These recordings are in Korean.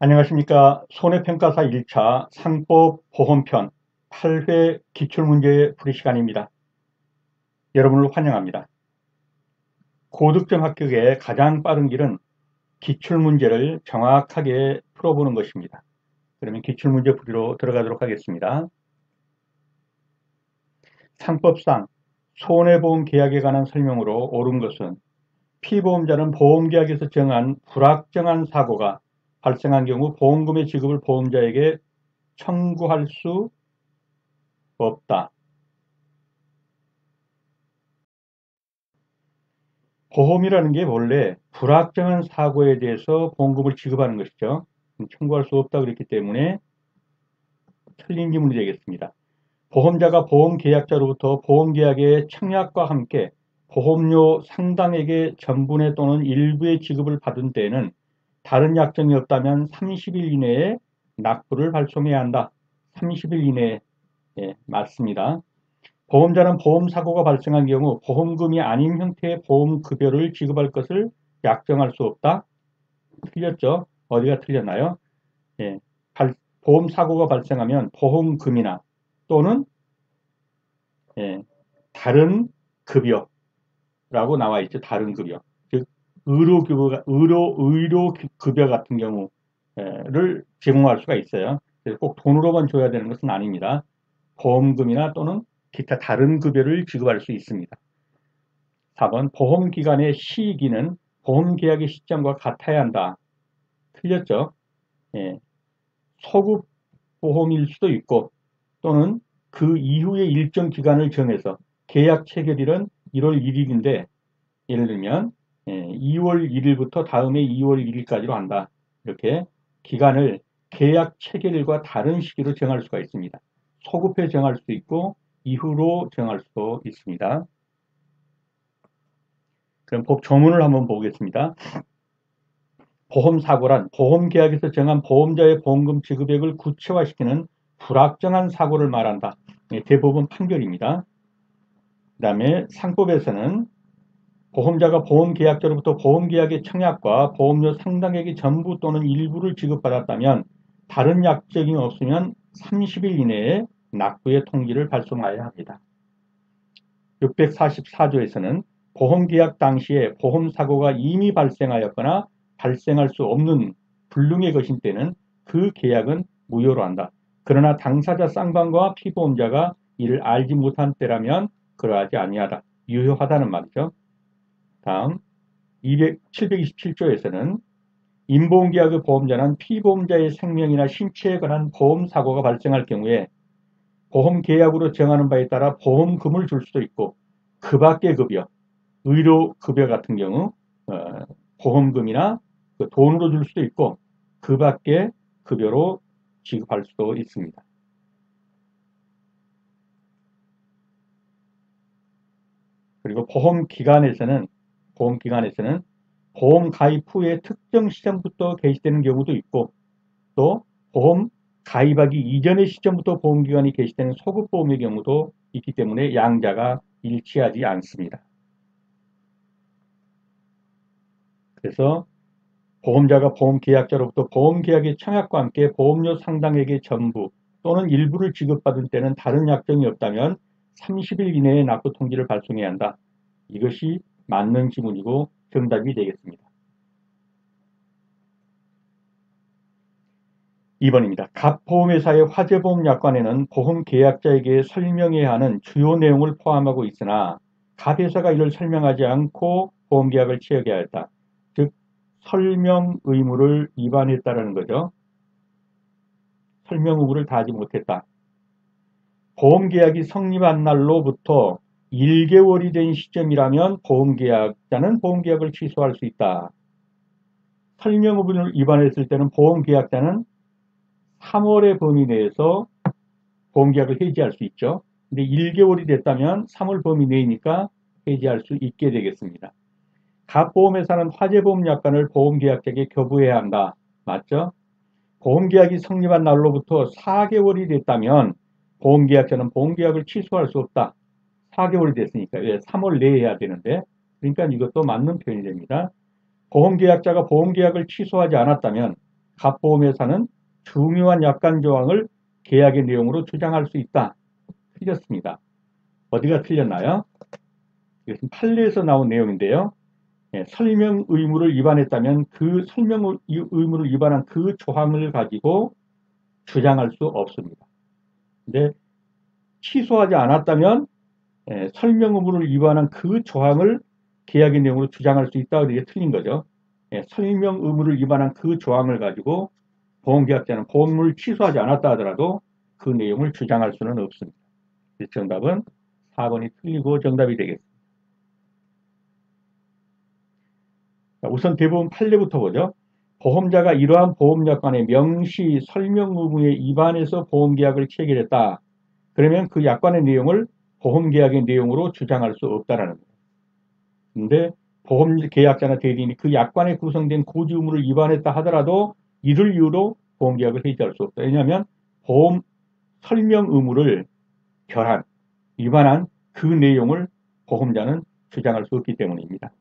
안녕하십니까. 손해평가사 1차 상법 보험편 8회 기출문제 풀이 시간입니다. 여러분을 환영합니다. 고득점 합격의 가장 빠른 길은 기출문제를 정확하게 풀어보는 것입니다. 그러면 기출문제 풀이로 들어가도록 하겠습니다. 상법상 손해보험 계약에 관한 설명으로 옳은 것은 피보험자는 보험계약에서 정한 불확정한 사고가 발생한 경우 보험금의 지급을 보험자에게 청구할 수 없다. 보험이라는 게 원래 불확정한 사고에 대해서 보험금을 지급하는 것이죠. 청구할 수 없다 그랬기 때문에 틀린 지문이 되겠습니다. 보험자가 보험계약자로부터 보험계약의 청약과 함께 보험료 상당액의 전분의 또는 일부의 지급을 받은 때에는 다른 약정이 없다면 30일 이내에 납부를 발송해야 한다. 30일 이내에 맞습니다. 보험자는 보험사고가 발생한 경우 보험금이 아닌 형태의 보험급여를 지급할 것을 약정할 수 없다. 틀렸죠? 어디가 틀렸나요? 예, 보험사고가 발생하면 보험금이나 또는 다른 급여라고 나와 있죠. 다른 급여. 즉 의료급여 같은 경우를 제공할 수가 있어요. 그래서 꼭 돈으로만 줘야 되는 것은 아닙니다. 보험금이나 또는 기타 다른 급여를 지급할 수 있습니다. 4번 보험기간의 시기는 보험계약의 시점과 같아야 한다. 틀렸죠? 예, 소급보험일 수도 있고 또는 그 이후에 일정 기간을 정해서 계약 체결일은 1월 1일인데 예를 들면 2월 1일부터 다음해 2월 1일까지로 한다. 이렇게 기간을 계약 체결일과 다른 시기로 정할 수가 있습니다. 소급해 정할 수도 있고 이후로 정할 수도 있습니다. 그럼 법 조문을 한번 보겠습니다. 보험사고란 보험계약에서 정한 보험자의 보험금 지급액을 구체화시키는 불확정한 사고를 말한다. 대법원 판결입니다. 그 다음에 상법에서는 보험자가 보험계약자로부터 보험계약의 청약과 보험료 상당액의 전부 또는 일부를 지급받았다면 다른 약정이 없으면 30일 이내에 납부의 통지를 발송하여야 합니다. 644조에서는 보험계약 당시에 보험사고가 이미 발생하였거나 발생할 수 없는 불능의 것인 때는 그 계약은 무효로 한다. 그러나 당사자 쌍방과 피보험자가 이를 알지 못한 때라면 그러하지 아니하다. 유효하다는 말이죠. 다음 727조에서는 임보험계약의 보험자는 피보험자의 생명이나 신체에 관한 보험사고가 발생할 경우에 보험계약으로 정하는 바에 따라 보험금을 줄 수도 있고 그 밖의 급여, 의료급여 같은 경우 보험금이나 돈으로 줄 수도 있고 그 밖의 급여로 지급할 수도 있습니다. 그리고 보험기간에서는 보험 가입 후에 특정 시점부터 개시되는 경우도 있고 또 보험 가입하기 이전의 시점부터 보험기간이 개시되는 소급보험의 경우도 있기 때문에 양자가 일치하지 않습니다. 그래서 보험자가 보험계약자로부터 보험계약의 청약과 함께 보험료 상당액의 전부 또는 일부를 지급받은 때는 다른 약정이 없다면 30일 이내에 납부 통지를 발송해야 한다. 이것이 맞는 지문이고 정답이 되겠습니다. 2번입니다. 각 보험회사의 화재보험 약관에는 보험계약자에게 설명해야 하는 주요 내용을 포함하고 있으나 각 회사가 이를 설명하지 않고 보험계약을 체결해야 했다. 즉 설명 의무를 위반했다는 거죠. 설명 의무를 다하지 못했다. 보험계약이 성립한 날로부터 1개월이 된 시점이라면 보험계약자는 보험계약을 취소할 수 있다. 설명 의무를 위반했을 때는 보험계약자는 3월의 범위 내에서 보험계약을 해지할 수 있죠. 근데 1개월이 됐다면 3월 범위 내이니까 해지할 수 있게 되겠습니다. 각 보험회사는 화재보험 약관을 보험계약자에게 교부해야 한다. 맞죠? 보험계약이 성립한 날로부터 4개월이 됐다면 보험계약자는 보험계약을 취소할 수 없다. 4개월이 됐으니까 왜 3월 내에 해야 되는데 그러니까 이것도 맞는 표현이 됩니다. 보험계약자가 보험계약을 취소하지 않았다면 갑보험회사는 중요한 약관 조항을 계약의 내용으로 주장할 수 있다. 틀렸습니다. 어디가 틀렸나요? 이것은 판례에서 나온 내용인데요. 설명 의무를 위반했다면 그 설명 의무를 위반한 그 조항을 가지고 주장할 수 없습니다. 근데 취소하지 않았다면 설명 의무를 위반한 그 조항을 계약의 내용으로 주장할 수 있다. 이게 틀린 거죠. 설명 의무를 위반한 그 조항을 가지고 보험계약자는 보험을 취소하지 않았다 하더라도 그 내용을 주장할 수는 없습니다. 정답은 4번이 틀리고 정답이 되겠습니다. 우선 대부분 판례부터 보죠. 보험자가 이러한 보험약관의 명시 설명 의무에 위반해서 보험계약을 체결했다. 그러면 그 약관의 내용을 보험계약의 내용으로 주장할 수 없다라는 거예요. 근데 보험계약자나 대리인이 그 약관에 구성된 고지 의무를 위반했다 하더라도 이를 이유로 보험계약을 해지할 수 없다. 왜냐하면 보험 설명 의무를 위반한 그 내용을 보험자는 주장할 수 없기 때문입니다.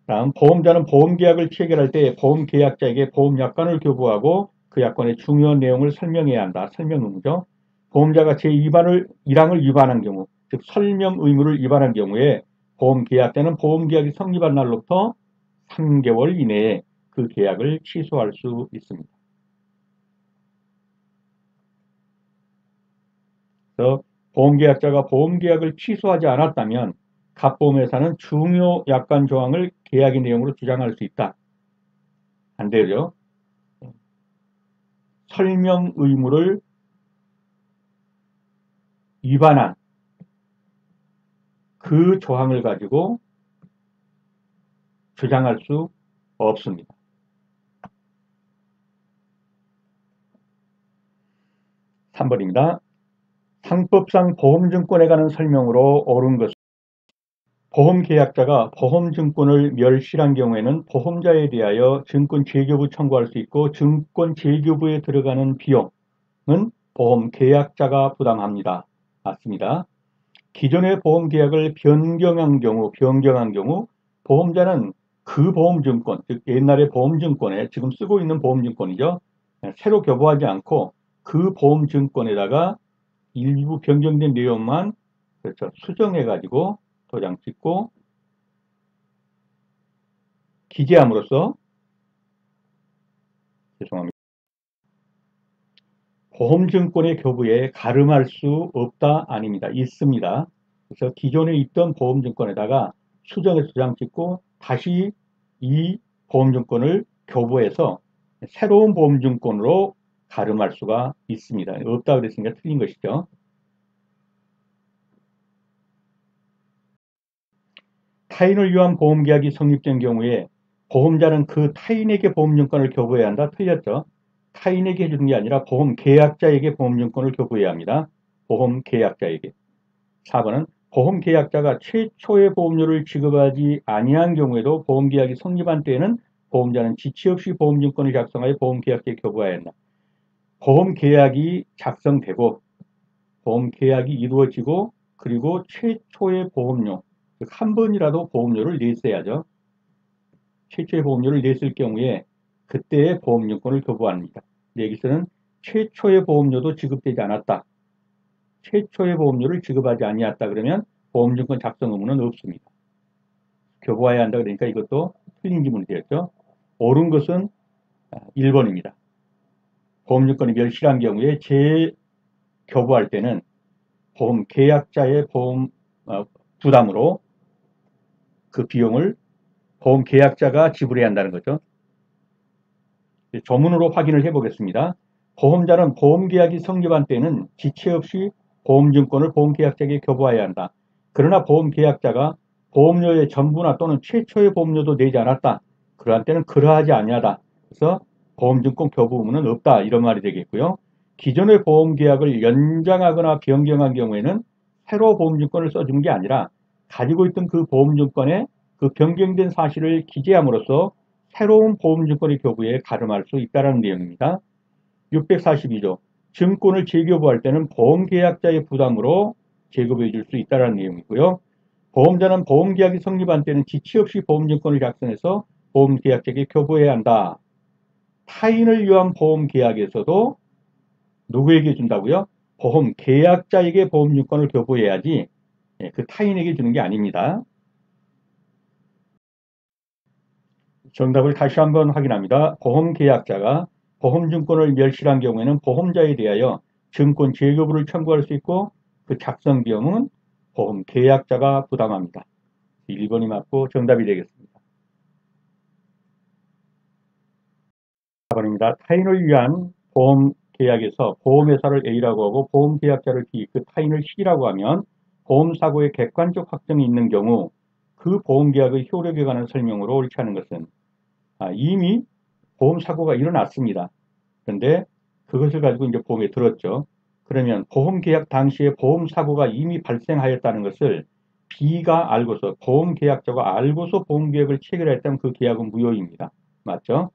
다음, 보험자는 보험계약을 체결할 때 보험계약자에게 보험약관을 교부하고 그 약관의 중요한 내용을 설명해야 한다. 설명 의무죠. 보험자가 제1항을 위반한 경우, 즉 설명 의무를 위반한 경우에 보험계약자는 보험계약이 성립한 날로부터 3개월 이내에 그 계약을 취소할 수 있습니다. 그래서 보험계약자가 보험계약을 취소하지 않았다면 갑보험회사는 중요 약관 조항을 계약의 내용으로 주장할 수 있다. 안 되죠. 설명 의무를 위반한 그 조항을 가지고 주장할 수 없습니다. 3번입니다. 상법상 보험증권에 관한 설명으로 옳은 것은 보험계약자가 보험증권을 멸실한 경우에는 보험자에 대하여 증권 재교부 청구할 수 있고 증권 재교부에 들어가는 비용은 보험계약자가 부담합니다. 맞습니다. 기존의 보험계약을 변경한 경우 보험자는 그 보험증권, 즉 옛날의 보험증권에 지금 쓰고 있는 보험증권이죠. 새로 교부하지 않고 그 보험증권에다가 일부 변경된 내용만 그렇죠. 수정해가지고 도장 찍고 기재함으로써 죄송합니다. 보험증권의 교부에 가름할 수 없다 아닙니다. 있습니다. 그래서 기존에 있던 보험증권에다가 수정해서 도장 찍고 다시 이 보험증권을 교부해서 새로운 보험증권으로 가름할 수가 있습니다. 없다 그랬으니까 틀린 것이죠. 타인을 위한 보험계약이 성립된 경우에 보험자는 그 타인에게 보험증권을 교부해야 한다. 틀렸죠. 타인에게 해주는 게 아니라 보험계약자에게 보험증권을 교부해야 합니다. 보험계약자에게. 4번은 보험계약자가 최초의 보험료를 지급하지 아니한 경우에도 보험계약이 성립한 때에는 보험자는 지체 없이 보험증권을 작성하여 보험계약자에 교부해야 한다. 보험계약이 작성되고 보험계약이 이루어지고 그리고 최초의 보험료, 즉 한 번이라도 보험료를 냈어야죠. 최초의 보험료를 냈을 경우에 그때의 보험증권을 교부합니다. 여기서는 최초의 보험료도 지급되지 않았다. 최초의 보험료를 지급하지 아니했다 그러면 보험증권 작성 의무는 없습니다. 교부해야 한다 그러니까 이것도 틀린 지문이 되었죠. 옳은 것은 1번입니다. 보험증권이 멸실한 경우에 재교부할 때는 보험계약자의 보험 부담으로 그 비용을 보험계약자가 지불해야 한다는 거죠. 조문으로 확인을 해보겠습니다. 보험자는 보험계약이 성립한 때는 지체 없이 보험증권을 보험계약자에게 교부해야 한다. 그러나 보험계약자가 보험료의 전부나 또는 최초의 보험료도 내지 않았다. 그러한 때는 그러하지 아니하다. 그래서 보험증권 교부 의무는 없다. 이런 말이 되겠고요. 기존의 보험계약을 연장하거나 변경한 경우에는 새로 보험증권을 써주는 게 아니라 가지고 있던 그 보험증권에 그 변경된 사실을 기재함으로써 새로운 보험증권의 교부에 가름할 수 있다는 내용입니다. 642조 증권을 재교부할 때는 보험계약자의 부담으로 재교부해 줄 수 있다는 내용이고요. 보험자는 보험계약이 성립한 때는 지체 없이 보험증권을 작성해서 보험계약자에게 교부해야 한다. 타인을 위한 보험계약에서도 누구에게 준다고요? 보험계약자에게 보험증권을 교부해야지 그 타인에게 주는 게 아닙니다. 정답을 다시 한번 확인합니다. 보험계약자가 보험증권을 멸실한 경우에는 보험자에 대하여 증권 재교부를 청구할 수 있고 그 작성 비용은 보험계약자가 부담합니다. 1번이 맞고 정답이 되겠습니다. 4번입니다. 타인을 위한 보험계약에서 보험회사를 A라고 하고 보험계약자를 B, 그 타인을 C라고 하면 보험사고의 객관적 확정이 있는 경우 그 보험계약의 효력에 관한 설명으로 옳지 않은 것은 이미 보험사고가 일어났습니다. 그런데 그것을 가지고 이제 보험에 들었죠. 그러면 보험계약 당시에 보험사고가 이미 발생하였다는 것을 B가 알고서 보험계약자가 알고서 보험계약을 체결했다면 그 계약은 무효입니다. 맞죠?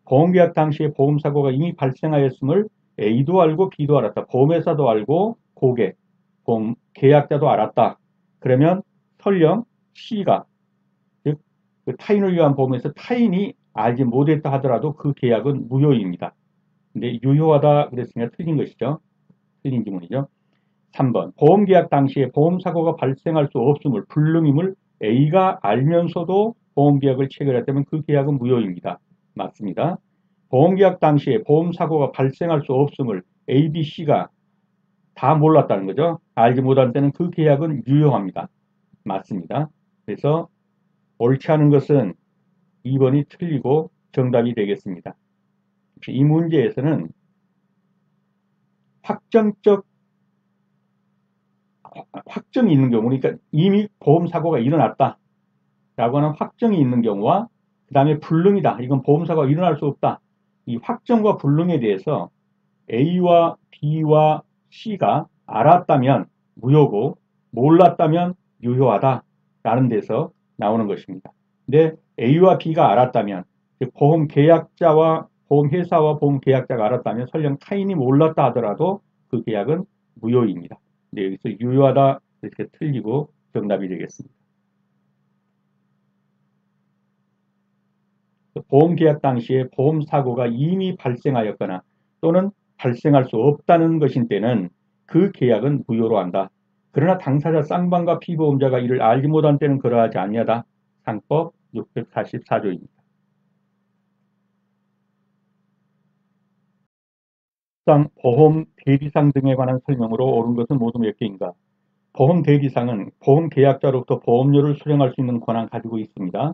보험계약 당시에 보험사고가 이미 발생하였음을 A도 알고 B도 알았다. 보험회사도 알고 고객, 보험계약자도 알았다. 그러면 설령 C가 즉 그 타인을 위한 보험에서 타인이 알지 못했다 하더라도 그 계약은 무효입니다. 근데 유효하다 그랬으니까 틀린 것이죠. 틀린 지문이죠. 3번 보험계약 당시에 보험사고가 발생할 수 없음을 불능임을 A가 알면서도 보험계약을 체결했다면 그 계약은 무효입니다. 맞습니다. 보험계약 당시에 보험사고가 발생할 수 없음을 A, B, C가 다 몰랐다는 거죠. 알지 못할 때는 그 계약은 유효합니다. 맞습니다. 그래서 옳지 않은 것은 2번이 틀리고 정답이 되겠습니다. 이 문제에서는 확정이 있는 경우, 그러니까 이미 보험사고가 일어났다 라고 하는 확정이 있는 경우와 그 다음에 불능이다. 이건 보험사고가 일어날 수 없다. 이 확정과 불능에 대해서 A와 B와 C가 알았다면 무효고 몰랐다면 유효하다라는 데서 나오는 것입니다. 근데 A와 B가 알았다면 보험계약자와 보험회사와 보험계약자가 알았다면 설령 타인이 몰랐다 하더라도 그 계약은 무효입니다. 네, 여기서 유효하다 이렇게 틀리고 정답이 되겠습니다. 보험계약 당시에 보험사고가 이미 발생하였거나 또는 발생할 수 없다는 것인 때는 그 계약은 무효로 한다. 그러나 당사자 쌍방과 피보험자가 이를 알지 못한 때는 그러하지 아니하다. 상법 644조입니다. 보험 대리상 등에 관한 설명으로 옳은 것은 모두 몇 개인가? 보험 대리상은 보험 계약자로부터 보험료를 수령할 수 있는 권한 가지고 있습니다.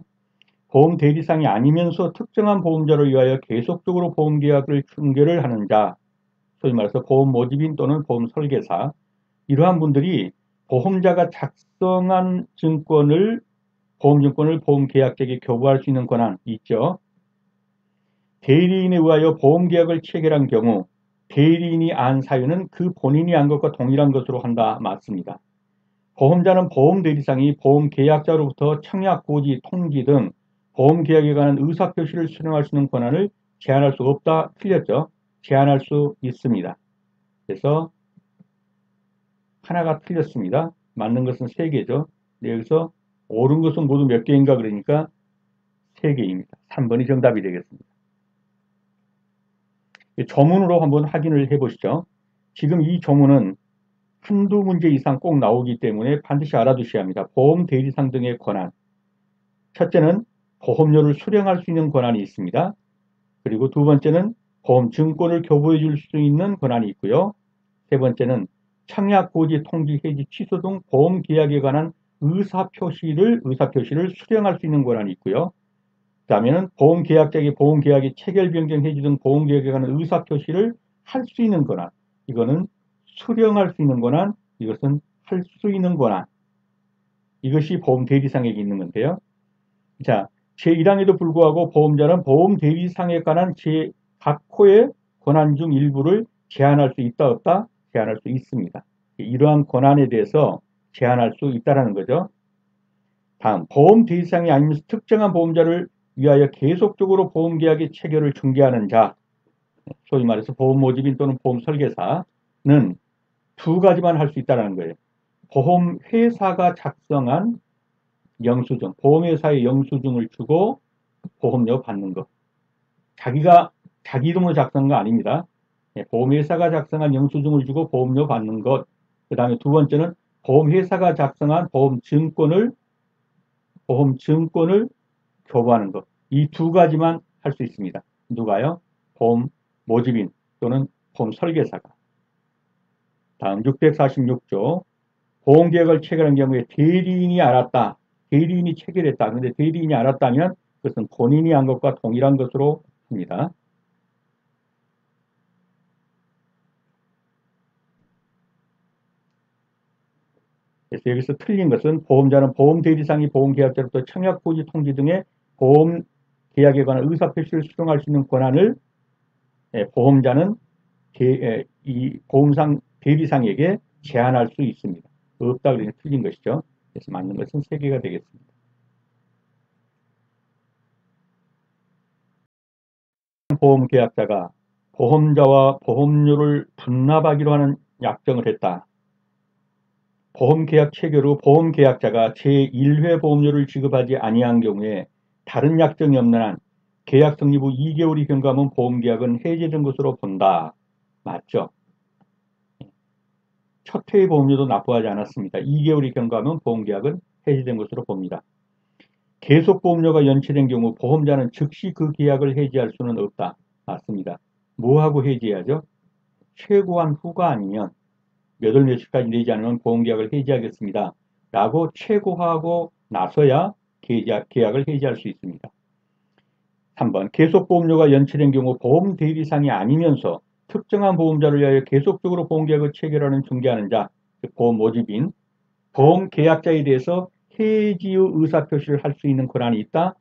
보험 대리상이 아니면서 특정한 보험자를 위하여 계속적으로 보험 계약을 중개를 하는 자, 소위 말해서 보험 모집인 또는 보험 설계사, 이러한 분들이 보험자가 작성한 보험증권을 보험계약자에게 교부할 수 있는 권한이 있죠. 대리인에 의하여 보험계약을 체결한 경우 대리인이 안 사유는 그 본인이 안 것과 동일한 것으로 한다. 맞습니다. 보험자는 보험대리상이 보험계약자로부터 청약, 고지, 통지 등 보험계약에 관한 의사표시를 수령할 수 있는 권한을 제한할 수 없다. 틀렸죠? 제한할 수 있습니다. 그래서 하나가 틀렸습니다. 맞는 것은 3개죠. 여기서 옳은 것은 모두 몇 개인가 그러니까 3개입니다. 3번이 정답이 되겠습니다. 조문으로 한번 확인을 해보시죠. 지금 이 조문은 한두 문제 이상 꼭 나오기 때문에 반드시 알아두셔야 합니다. 보험 대리상 등의 권한. 첫째는 보험료를 수령할 수 있는 권한이 있습니다. 그리고 두 번째는 보험 증권을 교부해 줄 수 있는 권한이 있고요. 세 번째는 청약, 고지, 통지, 해지, 취소 등 보험 계약에 관한 의사표시를 수령할 수 있는 권한이 있고요. 그 다음에는 보험 계약자에게 보험 계약의 체결 변경 해지 등 보험 계약에 관한 의사표시를 할 수 있는 권한. 이거는 수령할 수 있는 권한, 이것은 할 수 있는 권한. 이것이 보험 대리상에게 있는 건데요. 자, 제1항에도 불구하고 보험자는 보험 대리상에 관한 각 호의 권한 중 일부를 제한할 수 있다 없다? 제한할 수 있습니다. 이러한 권한에 대해서 제한할 수 있다는 거죠. 다음, 보험 대리상이 아니면서 특정한 보험자를 위하여 계속적으로 보험계약의 체결을 중개하는 자, 소위 말해서 보험 모집인 또는 보험 설계사는 두 가지만 할 수 있다는 거예요. 보험회사가 작성한 영수증, 보험회사의 영수증을 주고 보험료 받는 거. 자기 이름으로 작성한 거 아닙니다. 보험회사가 작성한 영수증을 주고 보험료 받는 것. 그 다음에 두 번째는 보험회사가 작성한 보험증권을 교부하는 것. 이 두 가지만 할 수 있습니다. 누가요? 보험 모집인 또는 보험 설계사가. 다음 646조. 보험계약을 체결한 경우에 대리인이 알았다. 대리인이 체결했다. 그런데 대리인이 알았다면 그것은 본인이 한 것과 동일한 것으로 합니다. 그래서 여기서 틀린 것은 보험자는 보험대리상이 보험계약자로부터 청약고지 통지 등의 보험계약에 관한 의사표시를 수정할 수 있는 권한을 보험자는 이 보험상 대리상에게 제한할 수 있습니다. 없다 그러니 틀린 것이죠. 그래서 맞는 것은 3개가 되겠습니다. 보험계약자가 보험자와 보험료를 분납하기로 하는 약정을 했다. 보험계약 체결 후 보험계약자가 제1회 보험료를 지급하지 아니한 경우에 다른 약정이 없는 한 계약 성립 후 2개월이 경과하면 보험계약은 해제된 것으로 본다. 맞죠? 첫 회의 보험료도 납부하지 않았습니다. 2개월이 경과하면 보험계약은 해제된 것으로 봅니다. 계속 보험료가 연체된 경우 보험자는 즉시 그 계약을 해지할 수는 없다. 맞습니다. 뭐하고 해지해야죠? 최고한 후가 아니면 몇 월 며칠까지 내지 않으면 보험계약을 해지하겠습니다. 라고 최고하고 나서야 계약을 해지할 수 있습니다. 3번 계속보험료가 연체된 경우 보험대리상이 아니면서 특정한 보험자를 위하여 계속적으로 보험계약을 체결하는 중개하는 자, 보험 모집인, 보험계약자에 대해서 해지의 의사표시를 할 수 있는 권한이 있다.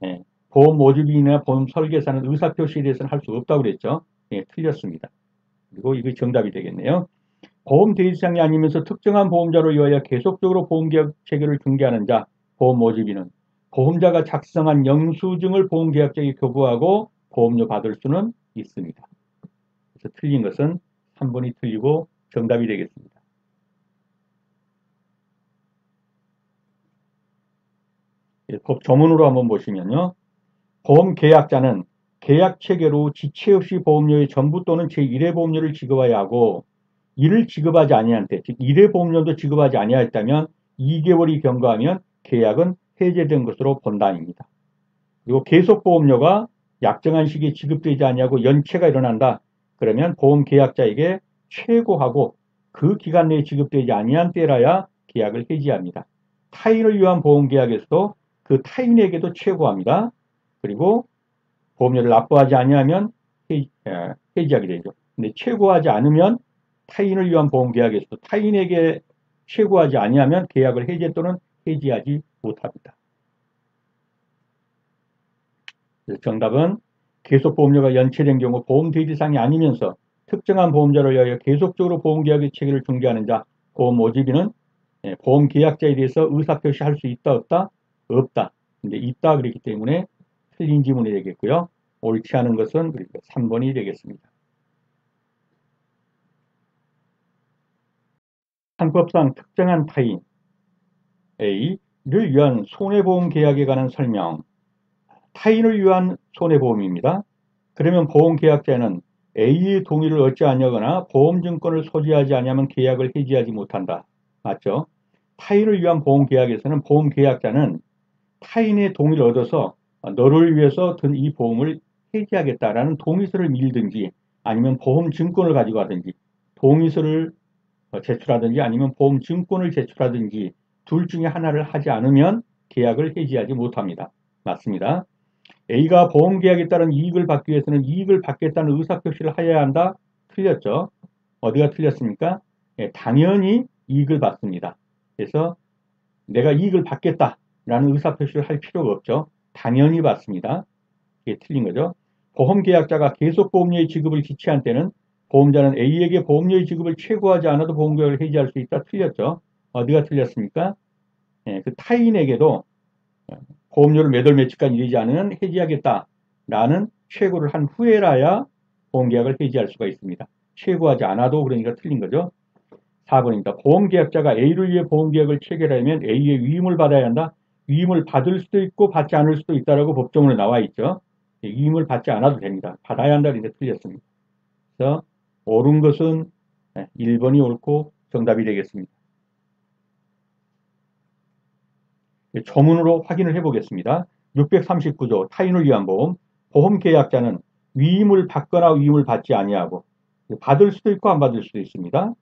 예, 보험 모집인이나 보험 설계사는 의사표시에 대해서는 할 수 없다고 그랬죠. 예, 틀렸습니다. 그리고 이게 정답이 되겠네요. 보험 대리상이 아니면서 특정한 보험자를 위하여 계속적으로 보험계약 체결을 중개하는 자, 보험 모집인은 보험자가 작성한 영수증을 보험계약자에게 교부하고 보험료 받을 수는 있습니다. 그래서 틀린 것은 3번이 틀리고 정답이 되겠습니다. 법 조문으로 한번 보시면요. 보험계약자는 계약 체결 후 지체 없이 보험료의 전부 또는 제1회 보험료를 지급해야 하고 이를 지급하지 아니한 때, 즉 1회 보험료도 지급하지 아니하였다면 2개월이 경과하면 계약은 해제된 것으로 본다입니다. 그리고 계속보험료가 약정한 시기에 지급되지 아니하고 연체가 일어난다. 그러면 보험계약자에게 최고하고 그 기간 내에 지급되지 아니한 때라야 계약을 해지합니다. 타인을 위한 보험계약에서도 그 타인에게도 최고합니다. 그리고 보험료를 납부하지 아니하면 해지하게 되죠. 근데 최고하지 않으면 타인을 위한 보험계약에서도 타인에게 최고하지 아니하면 계약을 해제 또는 해지하지 못합니다. 정답은 계속보험료가 연체된 경우 보험대리상이 아니면서 특정한 보험자를 위하여 계속적으로 보험계약의 체결을 중개하는 자, 보험 모집인은 보험계약자에 대해서 의사표시할 수 있다 없다? 없다. 근데 있다 그랬기 때문에 틀린 지문이 되겠고요. 옳지 않은 것은 3번이 되겠습니다. 상법상 특정한 타인 A를 위한 손해보험 계약에 관한 설명. 타인을 위한 손해보험입니다. 그러면 보험계약자는 A의 동의를 얻지 아니하거나 보험증권을 소지하지 아니하면 계약을 해지하지 못한다. 맞죠? 타인을 위한 보험계약에서는 보험계약자는 타인의 동의를 얻어서 너를 위해서 든 이 보험을 해지하겠다라는 동의서를 밀든지 아니면 보험증권을 가지고 가든지 동의서를 제출하든지 아니면 보험증권을 제출하든지 둘 중에 하나를 하지 않으면 계약을 해지하지 못합니다. 맞습니다. A가 보험계약에 따른 이익을 받기 위해서는 이익을 받겠다는 의사표시를 하여야 한다? 틀렸죠. 어디가 틀렸습니까? 당연히 이익을 받습니다. 그래서 내가 이익을 받겠다라는 의사표시를 할 필요가 없죠. 당연히 받습니다. 이게 틀린 거죠. 보험계약자가 계속보험료의 지급을 지체한 때는 보험자는 A에게 보험료의 지급을 최고하지 않아도 보험계약을 해지할 수 있다. 틀렸죠. 어디가 틀렸습니까? 그 타인에게도 보험료를 몇 월 며칠까지 내지 않으면 해지하겠다라는 최고를 한 후에라야 보험계약을 해지할 수가 있습니다. 최고하지 않아도 그러니까 틀린 거죠. 4번입니다. 보험계약자가 A를 위해 보험계약을 체결하면 A의 위임을 받아야 한다. 위임을 받을 수도 있고 받지 않을 수도 있다라고 법조문에 나와 있죠. 위임을 받지 않아도 됩니다. 받아야 한다는 게 틀렸습니다. 그래서 옳은 것은 1번이 옳고 정답이 되겠습니다. 조문으로 확인을 해보겠습니다. 639조 타인을 위한 보험. 보험계약자는 위임을 받거나 위임을 받지 아니하고 받을 수도 있고 안 받을 수도 있습니다.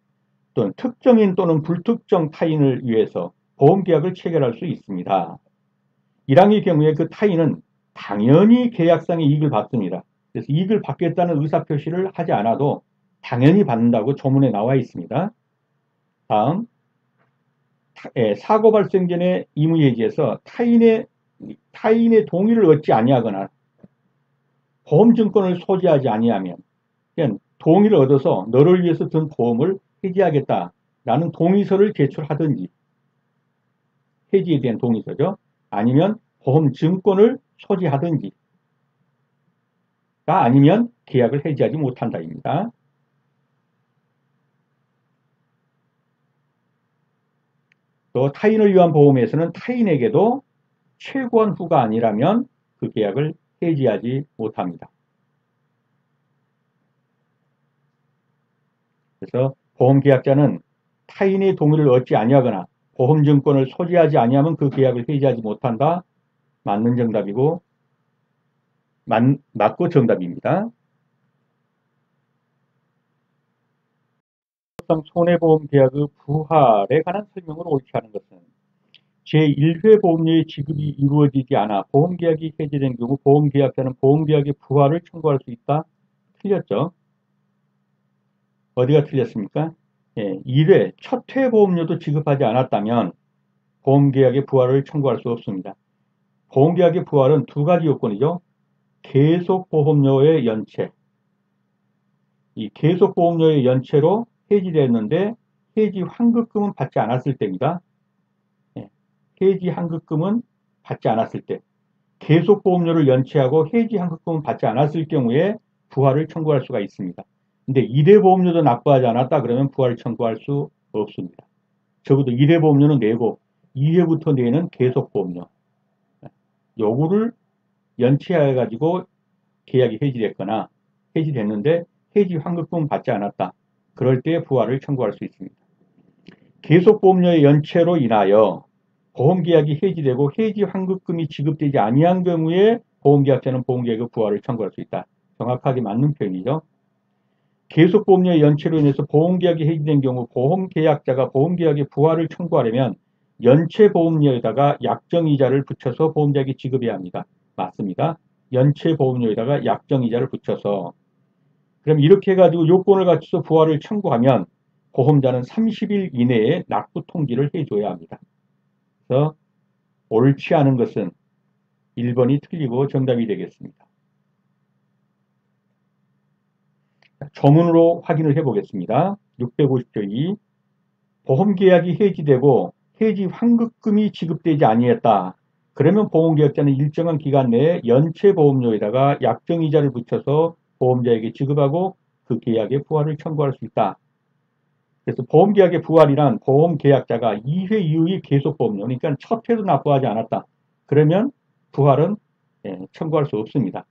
또는 특정인 또는 불특정 타인을 위해서 보험계약을 체결할 수 있습니다. 1항의 경우에 그 타인은 당연히 계약상의 이익을 받습니다. 그래서 이익을 받겠다는 의사표시를 하지 않아도 당연히 받는다고 조문에 나와 있습니다. 다음, 사고 발생 전에 의무해지에서 타인의 동의를 얻지 아니하거나 보험증권을 소지하지 아니하면, 동의를 얻어서 너를 위해서 든 보험을 해지하겠다라는 동의서를 제출하든지, 해지에 대한 동의서죠. 아니면 보험증권을 소지하든지가 아니면 계약을 해지하지 못한다입니다. 또 타인을 위한 보험에서는 타인에게도 최고한 후가 아니라면 그 계약을 해지하지 못합니다. 그래서 보험계약자는 타인의 동의를 얻지 아니하거나 보험증권을 소지하지 아니하면 그 계약을 해지하지 못한다. 맞는 정답이고 맞고 정답입니다. 손해보험 계약의 부활에 관한 설명을 옳게 하는 것은 제1회 보험료의 지급이 이루어지지 않아 보험계약이 해지된 경우 보험계약자는 보험계약의 부활을 청구할 수 있다. 틀렸죠? 어디가 틀렸습니까? 1회 첫 회 보험료도 지급하지 않았다면 보험계약의 부활을 청구할 수 없습니다. 보험계약의 부활은 두 가지 요건이죠. 계속보험료의 연체. 이 계속보험료의 연체로 해지됐는데 해지 환급금은 받지 않았을 때입니다. 해지 환급금은 받지 않았을 때. 계속보험료를 연체하고 해지 환급금은 받지 않았을 경우에 부활을 청구할 수가 있습니다. 근데 1회 보험료도 납부하지 않았다 그러면 부활을 청구할 수 없습니다. 적어도 1회 보험료는 내고 2회부터 내는 계속보험료. 요구를 연체해가지고 계약이 해지됐거나 해지됐는데 해지 환급금 받지 않았다. 그럴 때 부활을 청구할 수 있습니다. 계속보험료의 연체로 인하여 보험계약이 해지되고 해지 환급금이 지급되지 아니한 경우에 보험계약자는 보험계약의 부활을 청구할 수 있다. 정확하게 맞는 표현이죠. 계속보험료의 연체로 인해서 보험계약이 해지된 경우 보험계약자가 보험계약의 부활을 청구하려면 연체보험료에다가 약정이자를 붙여서 보험계약이 지급해야 합니다. 맞습니다. 연체보험료에다가 약정이자를 붙여서 그럼 이렇게 해가지고 요건을 갖춰서 부활을 청구하면 보험자는 30일 이내에 납부 통지를 해줘야 합니다. 그래서 옳지 않은 것은 1번이 틀리고 정답이 되겠습니다. 조문으로 확인을 해보겠습니다. 650조 2 보험계약이 해지되고 해지 환급금이 지급되지 아니했다. 그러면 보험계약자는 일정한 기간 내에 연체보험료에다가 약정이자를 붙여서 보험자에게 지급하고 그 계약의 부활을 청구할 수 있다. 그래서 보험계약의 부활이란 보험계약자가 2회 이후의 계속보험료, 그러니까 첫 회도 납부하지 않았다. 그러면 부활은 청구할 수 없습니다.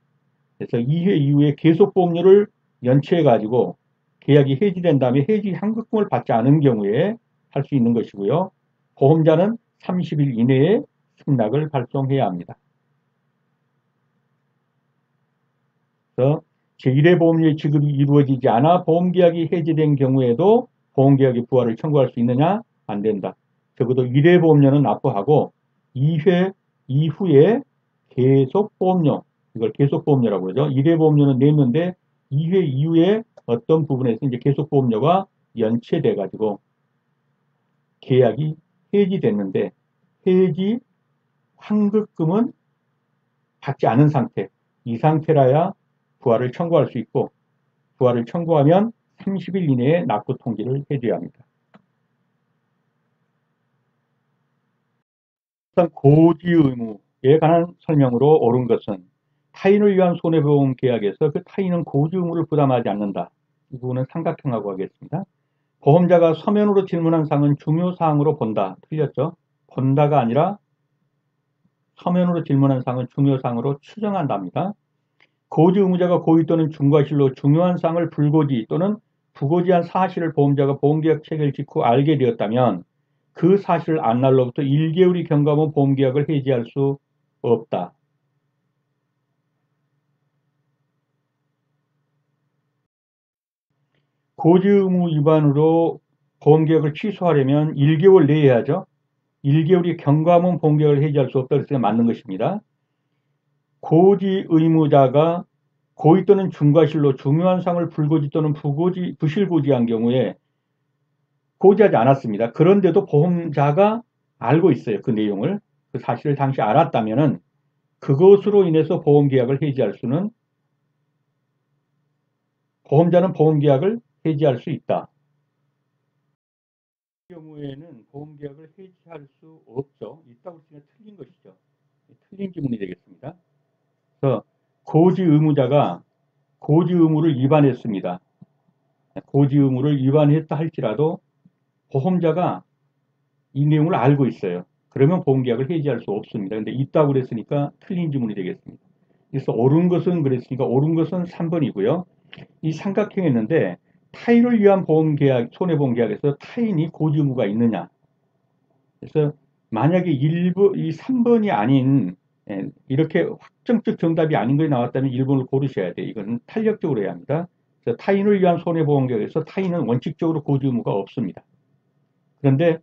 그래서 2회 이후에 계속보험료를 연체해가지고 계약이 해지된 다음에 해지 환급금을 받지 않은 경우에 할 수 있는 것이고요. 보험자는 30일 이내에 승낙을 발송해야 합니다. 그래서 제1회 보험료의 지급이 이루어지지 않아 보험계약이 해지된 경우에도 보험계약의 부활을 청구할 수 있느냐? 안 된다. 적어도 1회 보험료는 납부하고 2회 이후에 계속보험료, 이걸 계속보험료라고 그러죠. 1회 보험료는 냈는데 2회 이후에 어떤 부분에서 이제 계속보험료가 연체돼가지고 계약이 해지됐는데 해지 환급금은 받지 않은 상태, 이 상태라야 부활을 청구할 수 있고 부활을 청구하면 30일 이내에 납부 통지를 해줘야 합니다. 일단 고지 의무에 관한 설명으로 옳은 것은 타인을 위한 손해보험 계약에서 그 타인은 고지 의무를 부담하지 않는다. 이 부분은 삼각형하고 하겠습니다. 보험자가 서면으로 질문한 사항은 중요 사항으로 본다. 틀렸죠? 본다가 아니라 서면으로 질문한 사항은 중요사항으로 추정한답니다. 고지 의무자가 고의 또는 중과실로 중요한 사항을 불고지 또는 부고지한 사실을 보험자가 보험계약 체결 직후 알게 되었다면 그 사실을 안 날로부터 1개월이 경과하면 보험계약을 해지할 수 없다. 고지 의무 위반으로 보험계약을 취소하려면 1개월 내에 해야죠. 1개월이 경과하면 보험계약을 해지할 수 없다. 그래서 맞는 것입니다. 고지 의무자가 고의 또는 중과실로 중요한 사항을 불고지 또는 부실고지한 경우에 고지하지 않았습니다. 그런데도 보험자가 알고 있어요. 그 내용을. 그 사실을 당시 알았다면은 그것으로 인해서 보험계약을 해지할 수는 보험자는 보험계약을 해지할 수 있다. 이 경우에는 보험계약을 해지할 수 없죠. 있다고 치면 틀린 것이죠. 틀린 지문이 되겠습니다. 그래서 고지 의무자가 고지 의무를 위반했습니다. 고지 의무를 위반했다 할지라도 보험자가 이 내용을 알고 있어요. 그러면 보험계약을 해지할 수 없습니다. 근데 있다고 그랬으니까 틀린 지문이 되겠습니다. 그래서 옳은 것은 그랬으니까 옳은 것은 3번이고요. 이 삼각형이었는데 타인을 위한 보험계약, 손해보험계약에서 타인이 고지 의무가 있느냐. 그래서 만약에 이 3번이 아닌 이렇게 확정적 정답이 아닌 것이 나왔다면 1번을 고르셔야 돼요. 이건 탄력적으로 해야 합니다. 그래서 타인을 위한 손해보험계약에서 타인은 원칙적으로 고지 의무가 없습니다. 그런데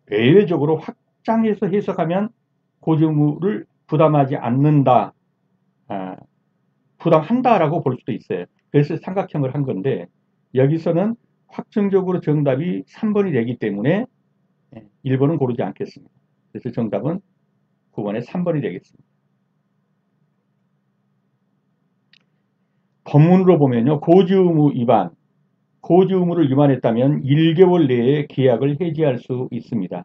외외적으로 확장해서 해석하면 고지 의무를 부담하지 않는다, 부담한다라고 볼 수도 있어요. 그래서 삼각형을 한 건데 여기서는 확정적으로 정답이 3번이 되기 때문에 1번은 고르지 않겠습니다. 그래서 정답은 9번에 3번이 되겠습니다. 법문으로 보면요. 고지 의무 위반, 고지 의무를 위반했다면 1개월 내에 계약을 해지할 수 있습니다.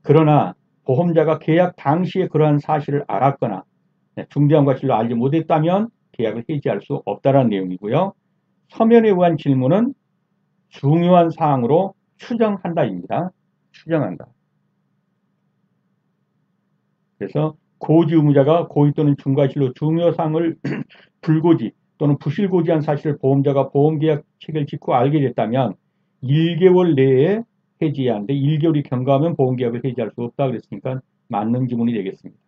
그러나 보험자가 계약 당시에 그러한 사실을 알았거나 중대한 과실로 알지 못했다면 계약을 해지할 수 없다는 내용이고요. 서면에 의한 질문은 중요한 사항으로 추정한다입니다. 추정한다. 그래서 고지 의무자가 고의 또는 중과실로 중요 사항을 불고지 또는 부실고지한 사실을 보험자가 보험계약 체결 직후 알게 됐다면 1개월 내에 해지해야 하는데 1개월이 경과하면 보험계약을 해지할 수 없다 그랬으니까 맞는 지문이 되겠습니다.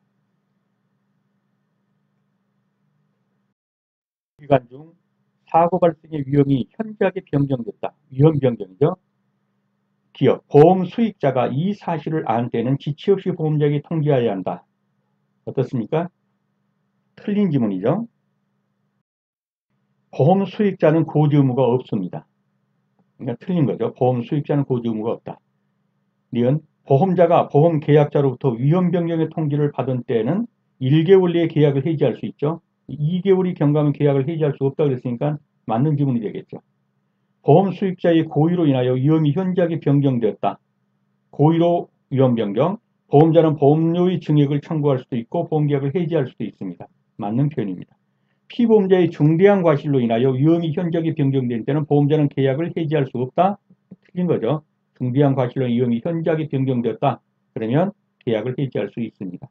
기간 중 사고 발생의 위험이 현저하게 변경됐다. 위험 변경이죠. 기업, 보험 수익자가 이 사실을 안 때는 지체 없이 보험자에게 통지해야 한다. 어떻습니까? 틀린 지문이죠. 보험 수익자는 고지 의무가 없습니다. 그러니까 틀린 거죠. 보험 수익자는 고지 의무가 없다. 니은 보험자가 보험 계약자로부터 위험 변경의 통지를 받은 때에는 1개월 내에 계약을 해지할 수 있죠. 2개월이 경과하면 계약을 해지할 수 없다 그랬으니까 맞는 지문이 되겠죠. 보험 수익자의 고의로 인하여 위험이 현저하게 변경되었다. 고의로 위험 변경, 보험자는 보험료의 증액을 청구할 수도 있고 보험계약을 해지할 수도 있습니다. 맞는 표현입니다. 피보험자의 중대한 과실로 인하여 위험이 현저하게 변경된 때는 보험자는 계약을 해지할 수 없다. 틀린 거죠. 중대한 과실로 위험이 현저하게 변경되었다. 그러면 계약을 해지할 수 있습니다.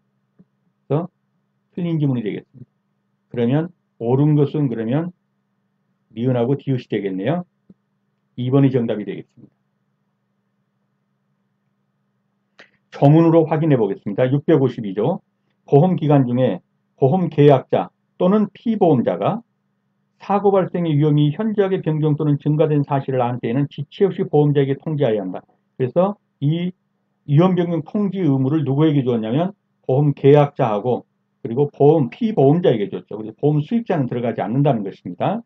그래서 틀린 지문이 되겠습니다. 그러면 옳은 것은 그러면 니은하고 디귿이 되겠네요. 2번이 정답이 되겠습니다. 조문으로 확인해 보겠습니다. 652조. 보험기간 중에 보험계약자 또는 피보험자가 사고 발생의 위험이 현저하게 변경 또는 증가된 사실을 안 때에는 지체 없이 보험자에게 통지해야 한다. 그래서 이 위험 변경 통지 의무를 누구에게 줬냐면 보험계약자하고 그리고 피보험자에게 줬죠. 그래서 보험 수익자는 들어가지 않는다는 것입니다.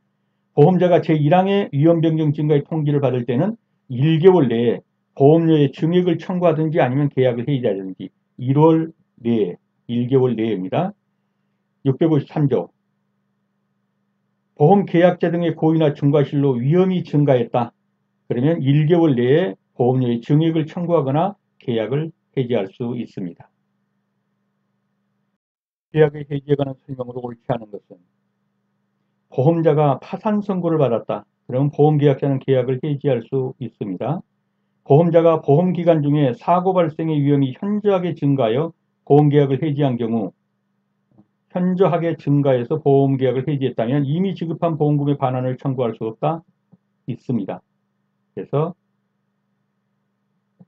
보험자가 제1항의 위험 변경 증가의 통지를 받을 때는 1개월 내에 보험료의 증액을 청구하든지 아니면 계약을 해지하든지 1월 내에 1개월 내입니다. 653조 보험계약자 등의 고의나 중과실로 위험이 증가했다. 그러면 1개월 내에 보험료의 증액을 청구하거나 계약을 해지할 수 있습니다. 계약의 해지에 관한 설명으로 옳지 않은 것은 보험자가 파산 선고를 받았다. 그러면 보험계약자는 계약을 해지할 수 있습니다. 보험자가 보험기간 중에 사고 발생의 위험이 현저하게 증가하여 보험계약을 해지한 경우 현저하게 증가해서 보험계약을 해지했다면 이미 지급한 보험금의 반환을 청구할 수 없다? 있습니다. 그래서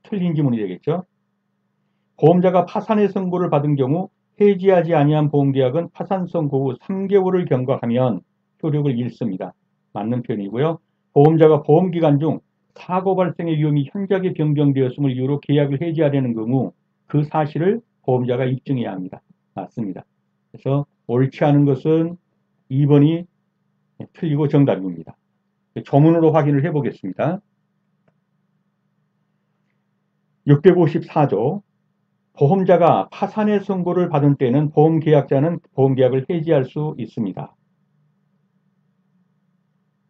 틀린 지문이 되겠죠. 보험자가 파산의 선고를 받은 경우 해지하지 아니한 보험계약은 파산 선고 후 3개월을 경과하면 효력을 잃습니다. 맞는 표현이고요. 보험자가 보험기간 중 사고 발생의 위험이 현저하게 변경되었음을 이유로 계약을 해지하려는 경우 그 사실을 보험자가 입증해야 합니다. 맞습니다. 그래서 옳지 않은 것은 2번이 틀리고 정답입니다. 조문으로 확인을 해보겠습니다. 654조 보험자가 파산의 선고를 받은 때에는 보험계약자는 보험계약을 해지할 수 있습니다.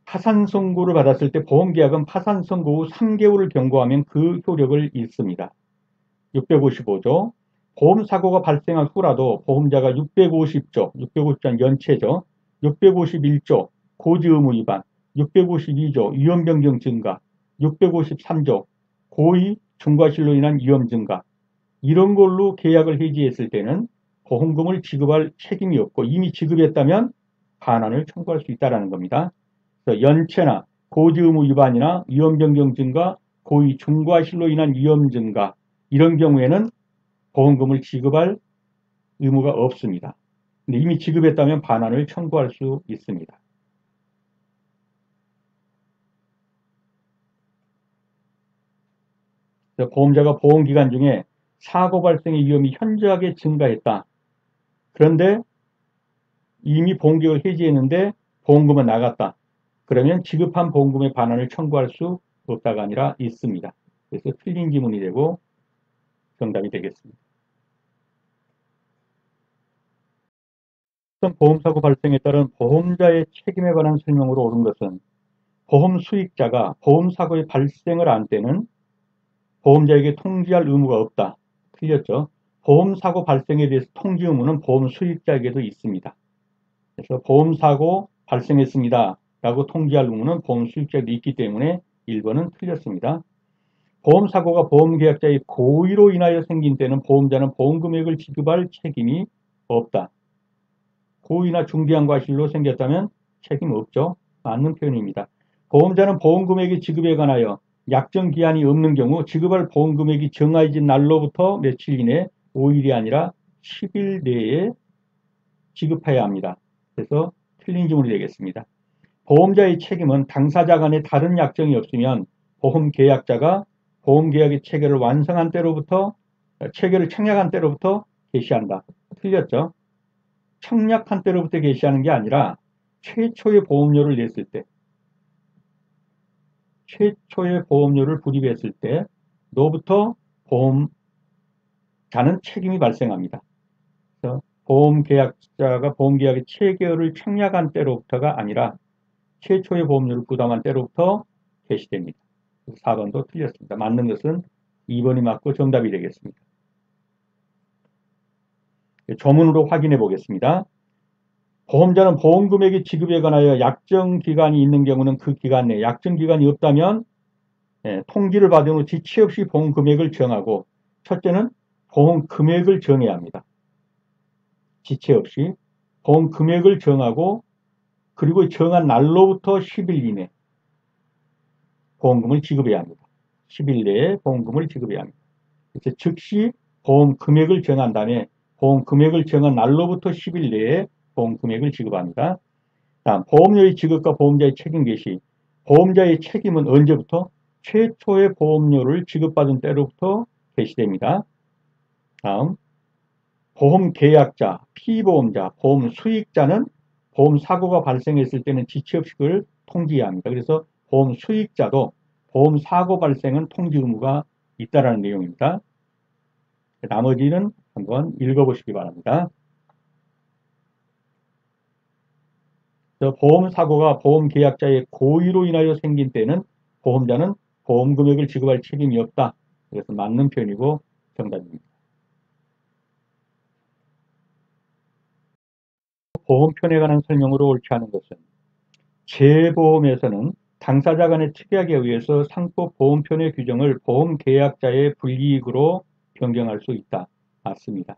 파산 선고를 받았을 때 보험계약은 파산 선고 후 3개월을 경과하면 그 효력을 잃습니다. 655조 보험사고가 발생한 후라도 보험자가 650조는 연체죠. 651조 고지의무 위반, 652조 위험변경 증가, 653조 고의 중과실로 인한 위험 증가 이런 걸로 계약을 해지했을 때는 보험금을 지급할 책임이 없고 이미 지급했다면 반환을 청구할 수 있다는 겁니다. 그래서 연체나 고지의무 위반이나 위험변경 증가, 고의 중과실로 인한 위험 증가 이런 경우에는 보험금을 지급할 의무가 없습니다. 근데 이미 지급했다면 반환을 청구할 수 있습니다. 보험자가 보험기간 중에 사고 발생의 위험이 현저하게 증가했다. 그런데 이미 보험계약을 해지했는데 보험금은 나갔다. 그러면 지급한 보험금의 반환을 청구할 수 없다가 아니라 있습니다. 그래서 틀린 지문이 되고 정답이 되겠습니다. 보험사고 발생에 따른 보험자의 책임에 관한 설명으로 옳은 것은 보험 수익자가 보험사고의 발생을 안 때는 보험자에게 통지할 의무가 없다. 틀렸죠. 보험사고 발생에 대해서 통지 의무는 보험 수익자에게도 있습니다. 그래서 보험사고 발생했습니다. 라고 통지할 의무는 보험 수익자에도 있기 때문에 1번은 틀렸습니다. 보험사고가 보험계약자의 고의로 인하여 생긴 때는 보험자는 보험금액을 지급할 책임이 없다. 고의나 중대한 과실로 생겼다면 책임 없죠. 맞는 표현입니다. 보험자는 보험금액의 지급에 관하여 약정기한이 없는 경우 지급할 보험금액이 정해진 날로부터 며칠 이내 5일이 아니라 10일 내에 지급해야 합니다. 그래서 틀린 지문이 되겠습니다. 보험자의 책임은 당사자 간에 다른 약정이 없으면 보험계약자가 보험계약의 체결을 완성한 때로부터 체결을 청약한 때로부터 개시한다. 틀렸죠? 청약한 때로부터 개시하는 게 아니라 최초의 보험료를 냈을 때 최초의 보험료를 불입했을 때로부터 보험자는 책임이 발생합니다. 그래서 보험계약자가 보험계약의 체결을 청약한 때로부터가 아니라 최초의 보험료를 부담한 때로부터 개시됩니다. 4번도 틀렸습니다. 맞는 것은 2번이 맞고 정답이 되겠습니다. 조문으로 확인해 보겠습니다. 보험자는 보험금액의 지급에 관하여 약정기간이 있는 경우는 그 기간 내에 약정기간이 없다면 통지를 받은 후 지체 없이 보험금액을 정하고 첫째는 보험금액을 정해야 합니다. 지체 없이 보험금액을 정하고 그리고 정한 날로부터 10일 이내 보험금을 지급해야 합니다. 10일 내에 보험금을 지급해야 합니다. 그래서 즉시 보험 금액을 정한 다음에 보험 금액을 정한 날로부터 10일 내에 보험 금액을 지급합니다. 다음 보험료의 지급과 보험자의 책임 개시. 보험자의 책임은 언제부터? 최초의 보험료를 지급받은 때로부터 개시됩니다. 다음 보험 계약자, 피보험자, 보험 수익자는 보험 사고가 발생했을 때는 지체 없이 그걸 통지해야 합니다. 그래서 보험 수익자도 보험 사고 발생은 통지 의무가 있다라는 내용입니다. 나머지는 한번 읽어보시기 바랍니다. 보험사고가 보험계약자의 고의로 인하여 생긴 때는 보험자는 보험금액을 지급할 책임이 없다. 그래서 맞는 표현이고 정답입니다. 보험편에 관한 설명으로 옳지 않은 것은 재보험에서는 당사자 간의 특약에 의해서 상법 보험편의 규정을 보험계약자의 불이익으로 변경할 수 있다. 맞습니다.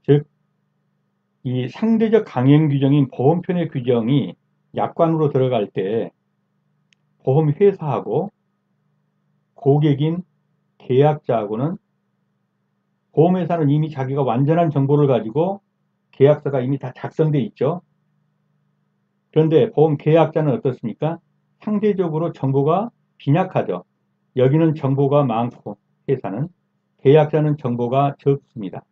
즉 이 상대적 강행 규정인 보험편의 규정이 약관으로 들어갈 때 보험회사하고 고객인 계약자하고는, 보험회사는 이미 자기가 완전한 정보를 가지고 계약서가 이미 다 작성돼 있죠. 그런데 보험계약자는 어떻습니까? 상대적으로 정보가 빈약하죠. 여기는 정보가 많고 회사는, 계약자는 정보가 적습니다.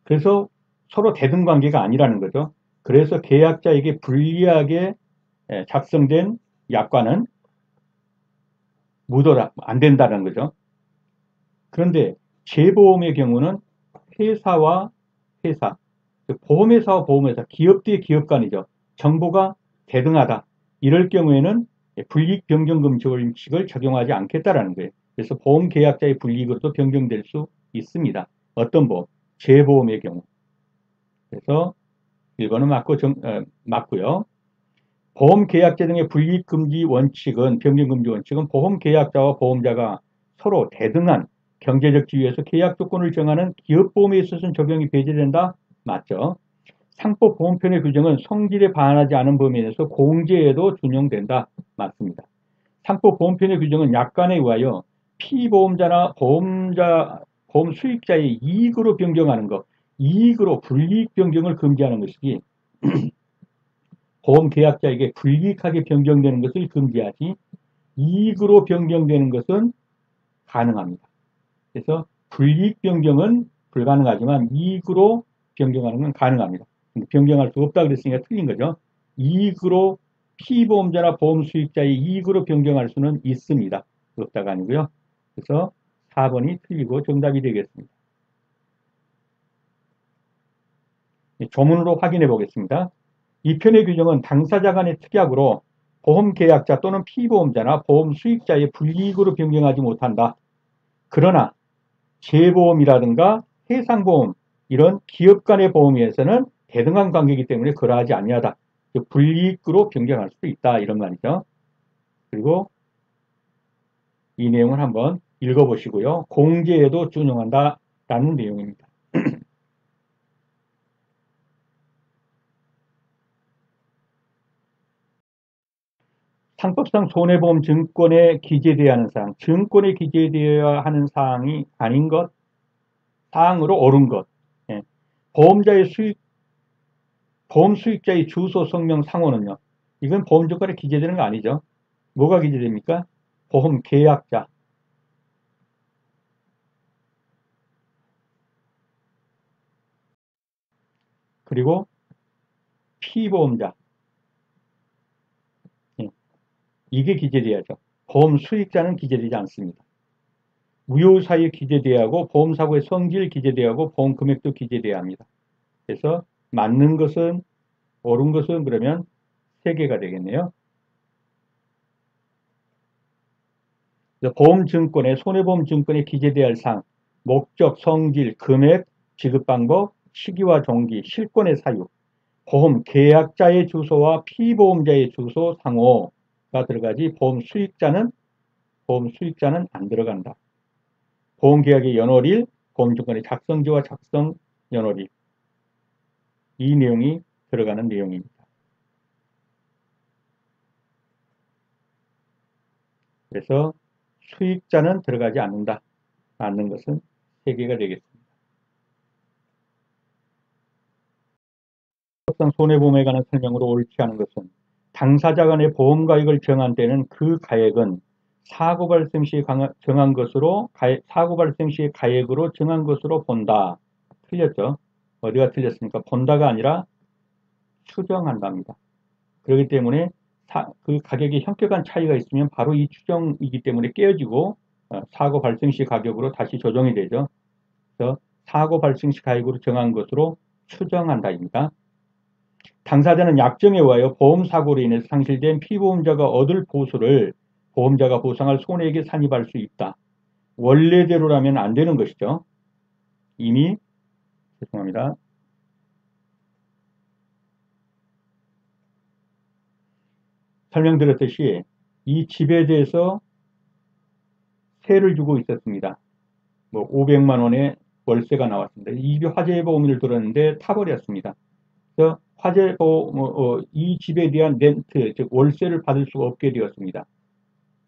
그래서 서로 대등 관계가 아니라는 거죠. 그래서 계약자에게 불리하게 작성된 약관은 묻어라 안 된다는 거죠. 그런데 재보험의 경우는 회사와 회사, 보험회사와 보험회사, 기업 대 기업 간이죠. 정보가 대등하다. 이럴 경우에는 불이익 변경 금지 원칙을 적용하지 않겠다라는 거예요. 그래서 보험 계약자의 불이익으로도 변경될 수 있습니다. 어떤 보험? 재보험의 경우. 그래서 1번은 맞고요. 보험 계약자 등의 불이익 금지 원칙은, 변경 금지 원칙은 보험 계약자와 보험자가 서로 대등한 경제적 지위에서 계약 조건을 정하는 기업 보험에 있어서는 적용이 배제된다. 맞죠? 상법 보험편의 규정은 성질에 반하지 않은 범위에 대해서 공제에도 준용된다. 맞습니다. 상법 보험편의 규정은 약관에 의하여 피보험자나 보험 수익자의 이익으로 변경하는 것, 이익으로 불이익 변경을 금지하는 것이기, 보험 계약자에게 불이익하게 변경되는 것을 금지하지 이익으로 변경되는 것은 가능합니다. 그래서 불이익 변경은 불가능하지만 이익으로 변경하는 건 가능합니다. 변경할 수 없다 그랬으니까 틀린 거죠. 이익으로, 피보험자나 보험 수익자의 이익으로 변경할 수는 있습니다. 없다가 아니고요. 그래서 4번이 틀리고 정답이 되겠습니다. 조문으로 확인해 보겠습니다. 이 편의 규정은 당사자 간의 특약으로 보험 계약자 또는 피보험자나 보험 수익자의 불이익으로 변경하지 못한다. 그러나 재보험이라든가 해상보험, 이런 기업 간의 보험에서는 대등한 관계이기 때문에 그러하지 아니하다. 불이익으로 변경할 수도 있다. 이런 말이죠. 그리고 이 내용을 한번 읽어보시고요. 공제에도 준용한다. 라는 내용입니다. 상법상 손해보험 증권에 기재되어야 하는 사항, 증권에 기재되어야 하는 사항이 아닌 것, 사항으로 옳은 것. 예. 보험자의 수익, 보험 수익자의 주소, 성명, 상호는요. 이건 보험증권에 기재되는 거 아니죠. 뭐가 기재됩니까? 보험 계약자. 그리고 피보험자. 예. 이게 기재돼야죠. 보험 수익자는 기재되지 않습니다. 무효사유에 기재돼야 하고, 보험사고의 성질 기재돼야 하고, 보험 금액도 기재돼야 합니다. 그래서 맞는 것은, 옳은 것은 그러면 3개가 되겠네요. 보험증권에, 손해보험증권에 기재돼야 할 사항, 목적, 성질, 금액, 지급방법, 시기와 종기, 실권의 사유, 보험 계약자의 주소와 피보험자의 주소, 상호가 들어가지 보험 수익자는 안 들어간다. 보험계약의 연월일, 보험증권의 작성지와 작성 연월일, 이 내용이 들어가는 내용입니다. 그래서 수익자는 들어가지 않는다. 않는 것은 3개가 되겠습니다. 손해보험에 관한 설명으로 옳지 않은 것은, 당사자 간의 보험가액을 정한 때는 그 가액은 사고 발생 시에 정한 것으로, 사고 발생 시의 가액으로 정한 것으로 본다. 틀렸죠? 어디가 틀렸습니까? 본다가 아니라 추정한답니다. 그렇기 때문에 그 가격에 현격한 차이가 있으면 바로 이 추정이기 때문에 깨어지고 사고 발생 시 가격으로 다시 조정이 되죠. 그래서 사고 발생 시 가격으로 정한 것으로 추정한다입니다. 당사자는 약정에 의하여 보험사고로 인해서 상실된 피보험자가 얻을 보수를 보험자가 보상할 손해액에 산입할 수 있다. 원래대로라면 안 되는 것이죠. 이미, 죄송합니다. 설명드렸듯이 이 집에 대해서 세를 주고 있었습니다. 뭐 500만 원에 월세가 나왔습니다. 이 화재보험을 들었는데 타버렸습니다. 그래서 화재보험, 이 집에 대한 렌트, 즉 월세를 받을 수가 없게 되었습니다.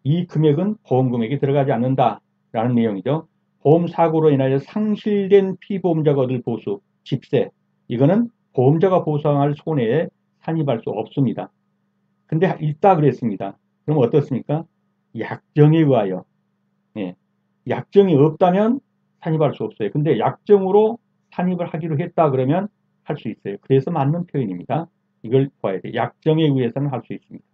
이 금액은 보험금액에 들어가지 않는다라는 내용이죠. 보험사고로 인하여 상실된 피보험자가 얻을 보수, 집세, 이거는 보험자가 보상할 손해에 산입할 수 없습니다. 근데 있다 그랬습니다. 그럼 어떻습니까? 약정에 의하여, 예, 약정이 없다면 산입할 수 없어요. 근데 약정으로 산입을 하기로 했다 그러면 할 수 있어요. 그래서 맞는 표현입니다. 이걸 봐야 돼요. 약정에 의해서는 할 수 있습니다.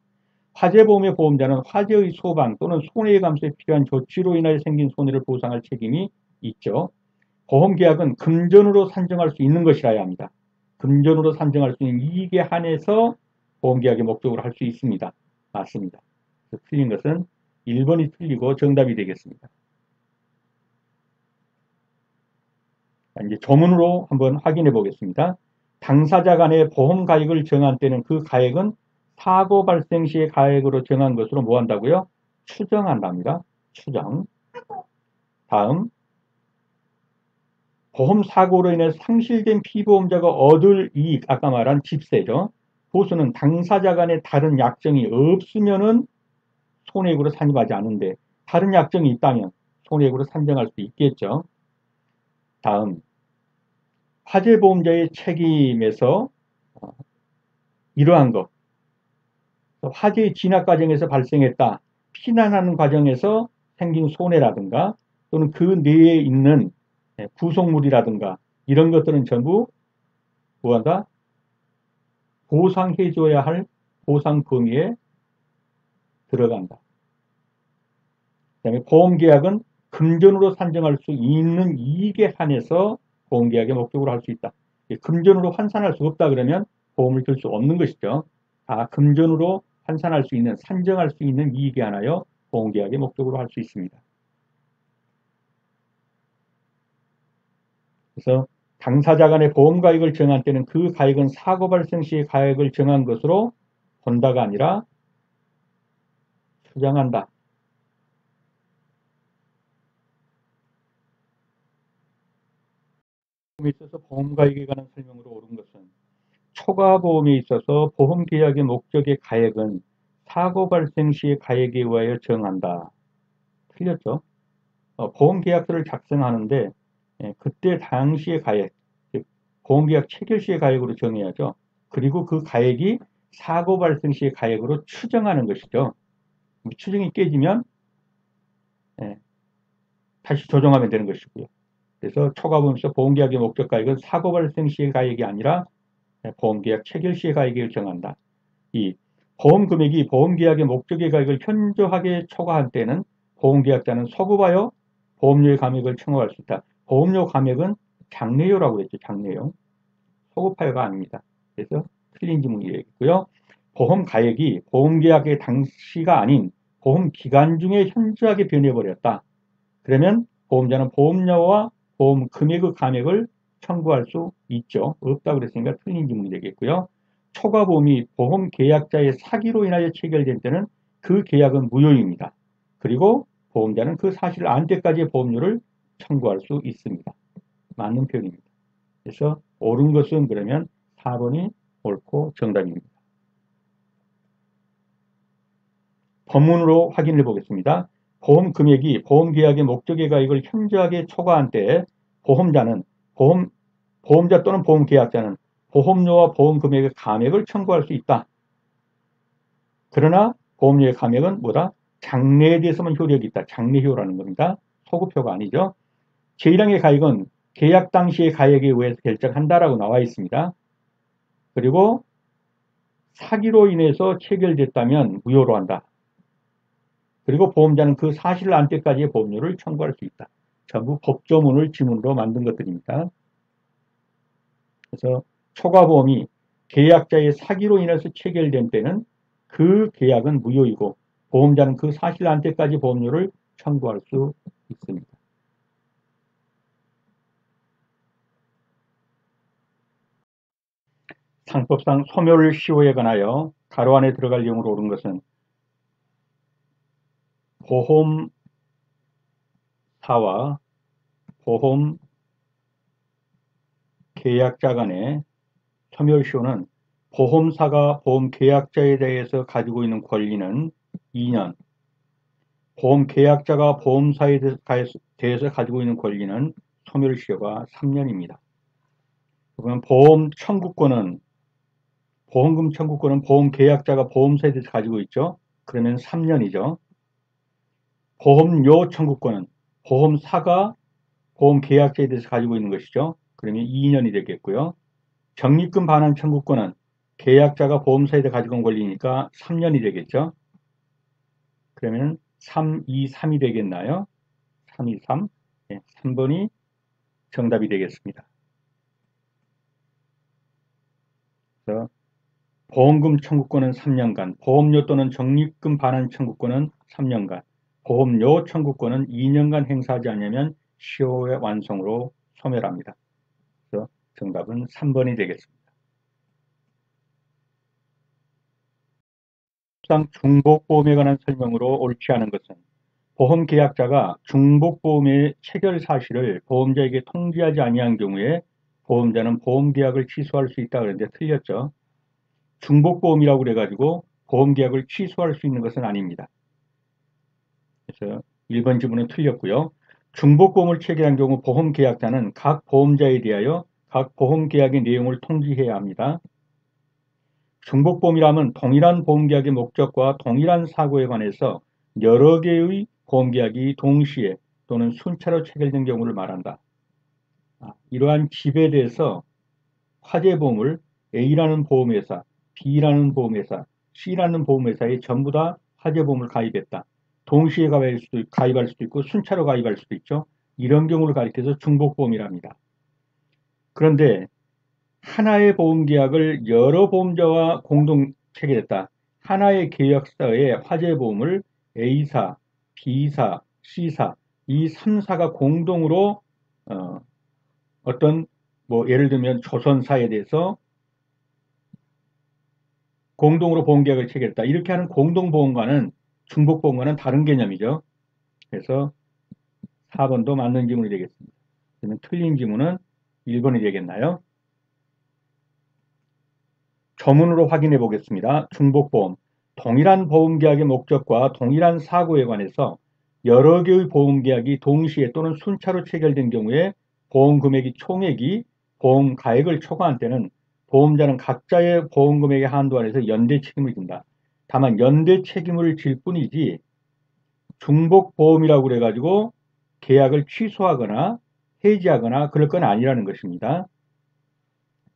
화재보험의 보험자는 화재의 소방 또는 손해 감소에 필요한 조치로 인하여 생긴 손해를 보상할 책임이 있죠. 보험계약은 금전으로 산정할 수 있는 것이라야 합니다. 금전으로 산정할 수 있는 이익에 한해서 보험계약의 목적으로 할 수 있습니다. 맞습니다. 틀린 것은 1번이 틀리고 정답이 되겠습니다. 이제 조문으로 한번 확인해 보겠습니다. 당사자 간의 보험 가액을 정한 때는 그 가액은 사고 발생 시의 가액으로 정한 것으로 뭐 한다고요? 추정한답니다. 추정. 다음, 보험 사고로 인해 상실된 피보험자가 얻을 이익, 아까 말한 집세죠. 보수는 당사자 간의 다른 약정이 없으면은 손해액으로 산입하지 않은데 다른 약정이 있다면 손해액으로 산정할 수 있겠죠. 다음, 화재보험자의 책임에서 이러한 것, 화재의 진압 과정에서 발생했다, 피난하는 과정에서 생긴 손해라든가 또는 그 내에 있는 부속물이라든가 이런 것들은 전부 뭐한다? 보상해줘야 할 보상 범위에 들어간다. 그 다음에 보험계약은 금전으로 산정할 수 있는 이익에 한해서 보험계약의 목적으로 할 수 있다. 금전으로 환산할 수 없다 그러면 보험을 들 수 없는 것이죠. 금전으로 환산할 수 있는, 산정할 수 있는 이익에 한하여 보험계약의 목적으로 할 수 있습니다. 그래서 당사자 간의 보험 가액을 정한 때는 그 가액은 사고 발생 시의 가액을 정한 것으로 본다가 아니라 추정한다. 보험에 있어서 보험 가액에 관한 설명으로 옳은 것은 초과 보험에 있어서 보험 계약의 목적의 가액은 사고 발생 시의 가액에 의하여 정한다. 틀렸죠? 보험 계약서를 작성하는데 그때 당시의 가액, 즉 보험 계약 체결 시의 가액으로 정해야죠. 그리고 그 가액이 사고 발생 시의 가액으로 추정하는 것이죠. 추정이 깨지면 다시 조정하면 되는 것이고요. 그래서 초과보험에서 보험계약의 목적 가액은 사고 발생 시의 가액이 아니라 보험계약 체결 시의 가액을 정한다. 이 보험금액이 보험계약의 목적의 가액을 현저하게 초과한 때는 보험계약자는 소급하여 보험료의 감액을 청구할 수 있다. 보험료 감액은 장래요라고 했죠. 장래요. 소급하여가 아닙니다. 그래서 틀린 지문이 되겠고요. 보험가액이 보험계약의 당시가 아닌 보험기간 중에 현저하게 변해버렸다. 그러면 보험자는 보험료와 보험 금액의 감액을 청구할 수 있죠. 없다 그랬으니까 틀린 질문이 되겠고요. 초과보험이 보험 계약자의 사기로 인하여 체결된 때는 그 계약은 무효입니다. 그리고 보험자는 그 사실을 안 때까지 보험료를 청구할 수 있습니다. 맞는 표현입니다. 그래서 옳은 것은 그러면 4번이 옳고 정답입니다. 법문으로 확인해 보겠습니다. 보험 금액이 보험 계약의 목적의 가액을 현저하게 초과한 때에 보험자는 보험자 또는 보험 계약자는 보험료와 보험 금액의 감액을 청구할 수 있다. 그러나 보험료의 감액은 뭐다? 장래에 대해서만 효력이 있다. 장래효라는 겁니다. 소급효가 아니죠. 제1항의 가액은 계약 당시의 가액에 의해서 결정한다라고 나와 있습니다. 그리고 사기로 인해서 체결됐다면 무효로 한다. 그리고 보험자는 그 사실을 안 때까지의 보험료를 청구할 수 있다. 전부 법조문을 지문으로 만든 것들입니다. 그래서 초과보험이 계약자의 사기로 인해서 체결된 때는 그 계약은 무효이고 보험자는 그 사실 안 때까지 보험료를 청구할 수 있습니다. 상법상 소멸 시효에 관하여 가로 안에 들어갈 내용으로 옳은 것은 보험사와 보험 계약자 간의 소멸시효는 보험사가 보험계약자에 대해서 가지고 있는 권리는 2년, 보험계약자가 보험사에 대해서 가지고 있는 권리는 소멸시효가 3년입니다. 그러면 보험금 청구권은 보험계약자가 보험사에 대해서 가지고 있죠. 그러면 3년이죠. 보험료 청구권은 보험사가 보험계약자에 대해서 가지고 있는 것이죠. 그러면 2년이 되겠고요. 적립금 반환 청구권은 계약자가 보험사에 대해 가지고 온 권리니까 3년이 되겠죠. 그러면 3, 2, 3이 되겠나요? 3, 2, 3. 네, 3번이 정답이 되겠습니다. 그래서 보험금 청구권은 3년간, 보험료 또는 적립금 반환 청구권은 3년간, 보험료 청구권은 2년간 행사하지 않으면 시효의 완성으로 소멸합니다. 그래서 정답은 3번이 되겠습니다. 중복보험에 관한 설명으로 옳지 않은 것은 보험계약자가 중복보험의 체결 사실을 보험자에게 통지하지 아니한 경우에 보험자는 보험계약을 취소할 수 있다 그랬는데 틀렸죠. 중복보험이라고 그래가지고 보험계약을 취소할 수 있는 것은 아닙니다. 그래서 1번 지문은 틀렸고요. 중복보험을 체결한 경우 보험계약자는 각 보험자에 대하여 각 보험계약의 내용을 통지해야 합니다. 중복보험이라면 동일한 보험계약의 목적과 동일한 사고에 관해서 여러 개의 보험계약이 동시에 또는 순차로 체결된 경우를 말한다. 이러한 집에 대해서 화재보험을 A라는 보험회사, B라는 보험회사, C라는 보험회사에 전부 다 화재보험을 가입했다. 동시에 가입할 수도 있고 순차로 가입할 수도 있죠. 이런 경우를 가리켜서 중복보험이랍니다. 그런데 하나의 보험계약을 여러 보험자와 공동 체결했다. 하나의 계약서에 화재보험을 A사, B사, C사 이 3사가 공동으로 어떤 예를 들면 조선사에 대해서 공동으로 보험계약을 체결했다. 이렇게 하는 공동보험과는 중복보험과는 다른 개념이죠. 그래서 4번도 맞는 지문이 되겠습니다. 그러면 틀린 지문은 1번이 되겠나요? 조문으로 확인해 보겠습니다. 중복보험. 동일한 보험계약의 목적과 동일한 사고에 관해서 여러 개의 보험계약이 동시에 또는 순차로 체결된 경우에 보험금액이 총액이 보험가액을 초과한 때는 보험자는 각자의 보험금액의 한도 안에서 연대 책임을 진다. 다만 연대 책임을 질 뿐이지 중복보험이라고 그래가지고 계약을 취소하거나 해지하거나 그럴 건 아니라는 것입니다.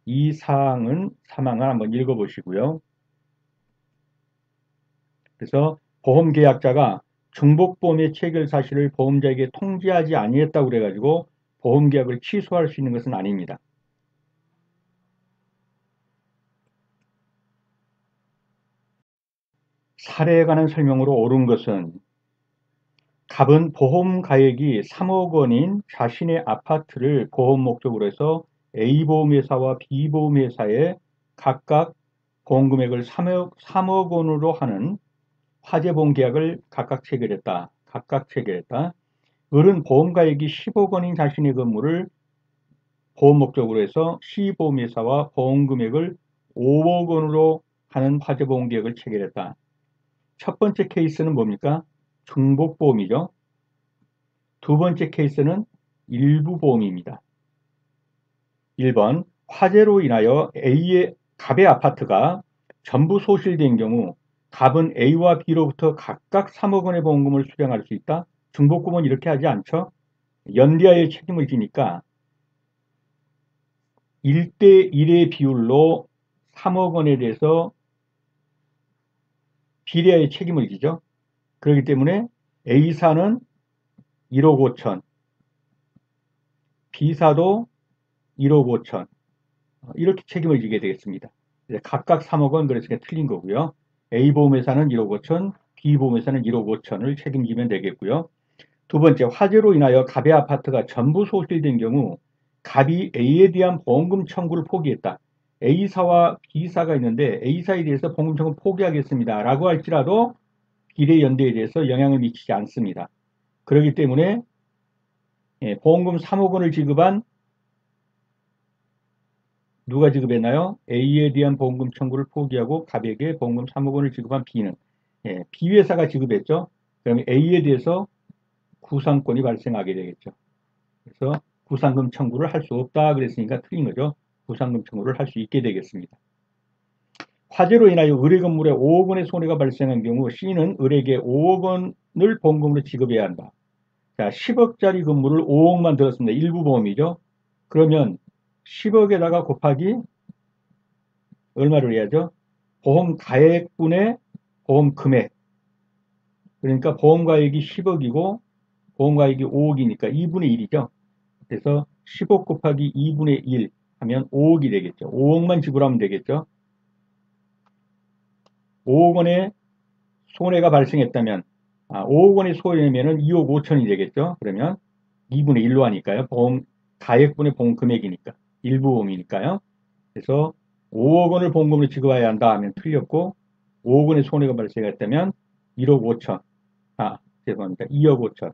이 사항을 한번 읽어보시고요. 그래서 보험계약자가 중복보험의 체결 사실을 보험자에게 통지하지 아니했다고 그래가지고 보험계약을 취소할 수 있는 것은 아닙니다. 사례에 관한 설명으로 옳은 것은 갑은 보험가액이 3억 원인 자신의 아파트를 보험 목적으로 해서 A보험회사와 B보험회사에 각각 보험금액을 3억 원으로 하는 화재보험 계약을 각각 체결했다. 을은 보험가액이 10억 원인 자신의 건물을 보험 목적으로 해서 C보험회사와 보험금액을 5억 원으로 하는 화재보험 계약을 체결했다. 첫 번째 케이스는 뭡니까? 중복보험이죠. 두 번째 케이스는 일부보험입니다. 1번 화재로 인하여 갑의 아파트가 전부 소실된 경우 갑은 A와 B로부터 각각 3억 원의 보험금을 수령할 수 있다. 중복보험은 이렇게 하지 않죠. 연대하여 책임을 지니까 1대1의 비율로 3억 원에 대해서 비례하여 책임을 지죠. 그렇기 때문에 A사는 1억 5천, B사도 1억 5천 이렇게 책임을 지게 되겠습니다. 각각 3억 원 그래서 틀린 거고요. A보험회사는 1억 5천, B보험회사는 1억 5천을 책임지면 되겠고요. 두 번째, 화재로 인하여 갑의 아파트가 전부 소실된 경우 갑이 A에 대한 보험금 청구를 포기했다. A사와 B사가 있는데 A사에 대해서 보험금 청구 포기하겠습니다. 라고 할지라도 비례 연대에 대해서 영향을 미치지 않습니다. 그렇기 때문에 보험금 3억 원을 지급한 누가 지급했나요? A에 대한 보험금 청구를 포기하고 갑에게 보험금 3억 원을 지급한 B는, 예, B 회사가 지급했죠. 그러면 A에 대해서 구상권이 발생하게 되겠죠. 그래서 구상금 청구를 할 수 없다 그랬으니까 틀린 거죠. 구상금 청구를 할 수 있게 되겠습니다. 화재로 인하여 의뢰 건물에 5억 원의 손해가 발생한 경우 C는 을에게 5억 원을 보험금으로 지급해야 한다. 자, 10억짜리 건물을 5억만 들었습니다. 일부 보험이죠. 그러면 10억에다가 곱하기 얼마를 해야죠? 보험 가액분의 보험 금액. 그러니까 보험 가액이 10억이고 보험 가액이 5억이니까 2분의 1이죠. 그래서 10억 곱하기 2분의 1 하면 5억이 되겠죠. 5억만 지불하면 되겠죠. 5억 원의 손해가 발생했다면 5억 원의 손해면은 2억 5천이 되겠죠. 그러면 2분의 1로 하니까요. 보험 가액분의 보험 금액이니까 일부 보험이니까요. 그래서 5억 원을 보험금으로 지급해야 한다 하면 틀렸고 5억 원의 손해가 발생했다면 1억 5천 죄송합니다. 2억 5천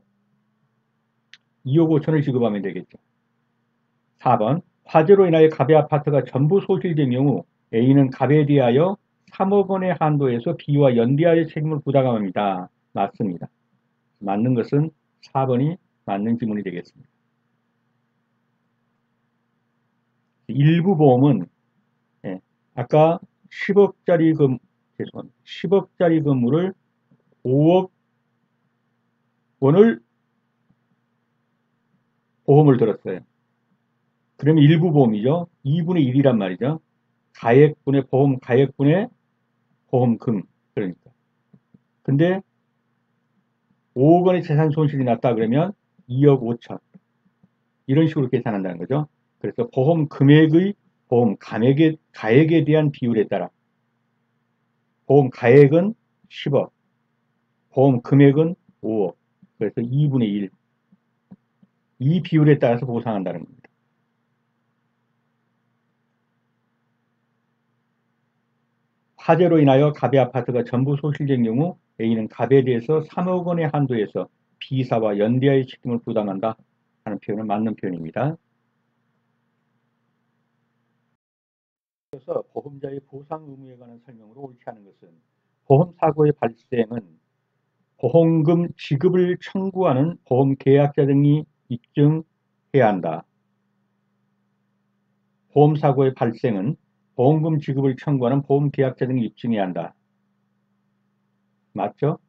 2억 5천을 지급하면 되겠죠. 4번 화재로 인하여 갑의 아파트가 전부 소실된 경우 A는 갑에 대하여 3억 원의 한도에서 B와 연대하여 책임을 부담합니다. 맞습니다. 맞는 것은 4번이 맞는 지문이 되겠습니다. 일부 보험은 아까 10억짜리 죄송합니다. 10억짜리 건물을 5억 원을 보험을 들었어요. 그러면 일부 보험이죠. 2분의 1이란 말이죠. 가액분의 보험 가액분의 보험금 그러니까. 근데 5억 원의 재산 손실이 났다 그러면 2억 5천 이런 식으로 계산한다는 거죠. 그래서 보험 금액의 보험 가액에 대한 비율에 따라 보험 가액은 10억, 보험 금액은 5억, 그래서 2분의 1. 이 비율에 따라서 보상한다는 겁니다. 화재로 인하여 갑의 아파트가 전부 소실된 경우 A는 갑에 대해서 3억 원의 한도에서 B사와 연대하의 책임을 부담한다 하는 표현은 맞는 표현입니다. 그래서 보험자의 보상 의무에 관한 설명으로 옳지 않은 것은 보험사고의 발생은 보험금 지급을 청구하는 보험계약자 등이 입증해야 한다. 보험사고의 발생은 보험금 지급을 청구하는 보험계약자 등이 입증해야 한다. 맞죠?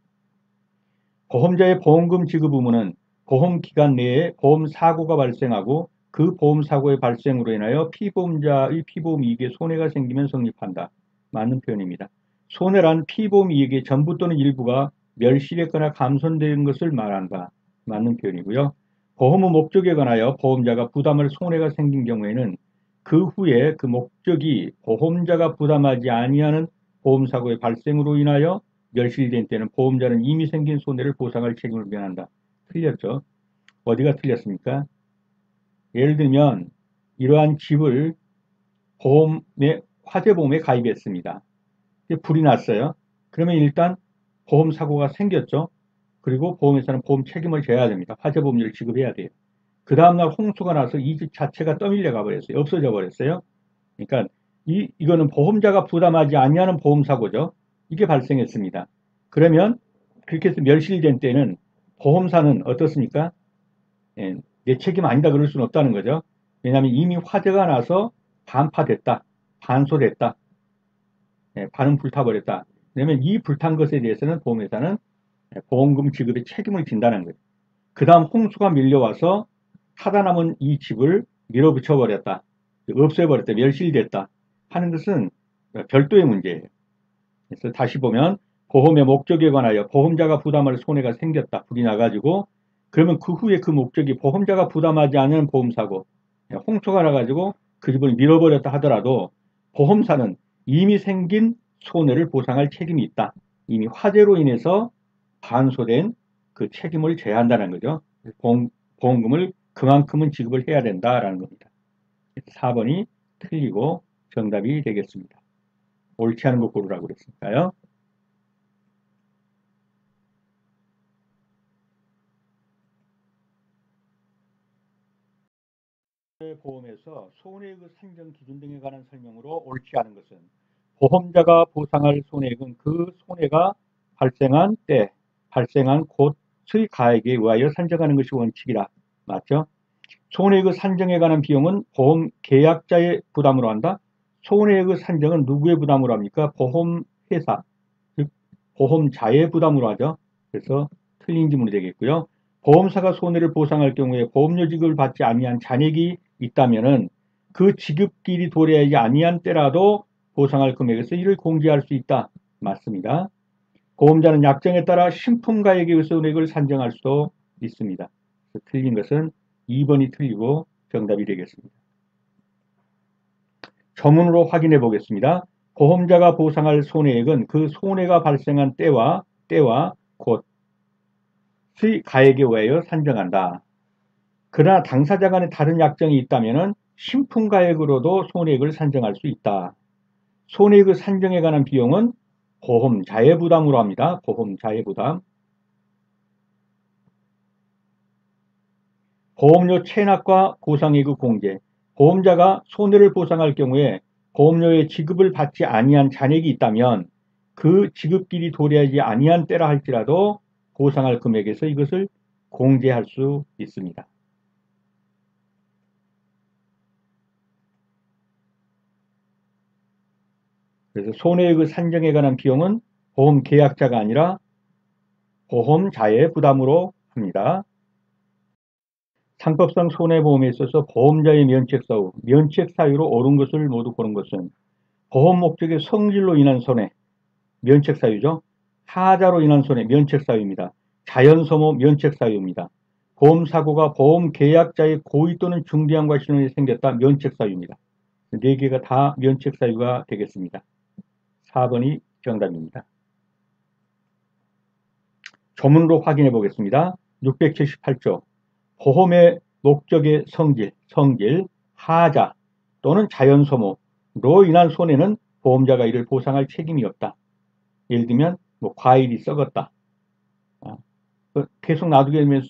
보험자의 보험금 지급 의무는 보험기간 내에 보험사고가 발생하고 그 보험사고의 발생으로 인하여 피보험자의 피보험이익에 손해가 생기면 성립한다. 맞는 표현입니다. 손해란 피보험이익의 전부 또는 일부가 멸실했거나 감손된 것을 말한다. 맞는 표현이고요. 보험의 목적에 관하여 보험자가 부담할 손해가 생긴 경우에는 그 후에 그 목적이 보험자가 부담하지 아니하는 보험사고의 발생으로 인하여 멸실된 때는 보험자는 이미 생긴 손해를 보상할 책임을 면한다. 틀렸죠? 어디가 틀렸습니까? 예를 들면 이러한 집을 화재보험에 가입했습니다. 불이 났어요. 그러면 일단 보험사고가 생겼죠. 그리고 보험회사는 보험 책임을 져야 됩니다. 화재보험료를 지급해야 돼요. 그 다음날 홍수가 나서 이 집 자체가 떠밀려 가버렸어요. 없어져 버렸어요. 그러니까 이거는 보험자가 부담하지 아니하는 보험사고죠. 이게 발생했습니다. 그러면 그렇게 해서 멸실된 때는 보험사는 어떻습니까? 예, 내 책임 아니다 그럴 수는 없다는 거죠. 왜냐하면 이미 화재가 나서 반파됐다. 반소됐다. 예, 반은 불타버렸다. 그러면 이 불탄 것에 대해서는 보험회사는 보험금 지급에 책임을 진다는 거죠. 그 다음 홍수가 밀려와서 타다 남은 이 집을 밀어붙여 버렸다. 없애버렸다. 멸실됐다. 하는 것은 별도의 문제예요. 그래서 다시 보면 보험의 목적에 관하여 보험자가 부담할 손해가 생겼다. 불이 나가지고 그러면 그 후에 그 목적이 보험자가 부담하지 않은 보험사고 홍수가 나가지고 그 집을 밀어버렸다 하더라도 보험사는 이미 생긴 손해를 보상할 책임이 있다. 이미 화재로 인해서 반소된 그 책임을 져야 한다는 거죠. 보험금을 그만큼은 지급을 해야 된다라는 겁니다. 4번이 틀리고 정답이 되겠습니다. 옳지 않은 거 고르라고 그랬으니까요. 손해보험에서 손해액의 산정 기준 등에 관한 설명으로 옳지 않은 것은 보험자가 보상할 손해액은 그 손해가 발생한 때, 발생한 곳의 가액에 의하여 산정하는 것이 원칙이라. 맞죠? 손해액의 산정에 관한 비용은 보험 계약자의 부담으로 한다. 손해액의 산정은 누구의 부담으로 합니까? 보험회사, 즉 보험자의 부담으로 하죠. 그래서 틀린 지문이 되겠고요. 보험사가 손해를 보상할 경우에 보험료 지급을 받지 아니한 잔액이 있다면은 그 지급길이 도래하지 아니한 때라도 보상할 금액에서 이를 공제할 수 있다. 맞습니다. 보험자는 약정에 따라 신품가액에 의해 손해액을 산정할 수도 있습니다. 틀린 것은 2번이 틀리고 정답이 되겠습니다. 전문으로 확인해 보겠습니다. 보험자가 보상할 손해액은 그 손해가 발생한 때와 곳의 가액에 의하여 산정한다. 그러나 당사자 간에 다른 약정이 있다면 신품가액으로도 손해액을 산정할 수 있다. 손해액의 산정에 관한 비용은 보험자의 부담으로 합니다. 보험자의 부담. 보험료 체납과 보상액의 공제. 보험자가 손해를 보상할 경우에 보험료의 지급을 받지 아니한 잔액이 있다면 그 지급길이 도래하지 아니한 때라 할지라도 보상할 금액에서 이것을 공제할 수 있습니다. 그래서 손해액의 산정에 관한 비용은 보험 계약자가 아니라 보험자의 부담으로 합니다. 상법상 손해보험에 있어서 보험자의 면책사유, 면책사유로 옳은 것을 모두 고른 것은 보험 목적의 성질로 인한 손해, 면책사유죠. 하자로 인한 손해, 면책사유입니다. 자연소모, 면책사유입니다. 보험사고가 보험계약자의 고의 또는 중대한 과실로 인해 생겼다, 면책사유입니다. 4개가 다 면책사유가 되겠습니다. 4번이 정답입니다. 조문으로 확인해 보겠습니다. 678조. 보험의 목적의 성질, 하자 또는 자연소모로 인한 손해는 보험자가 이를 보상할 책임이 없다. 예를 들면 과일이 썩었다. 계속 놔두게 되면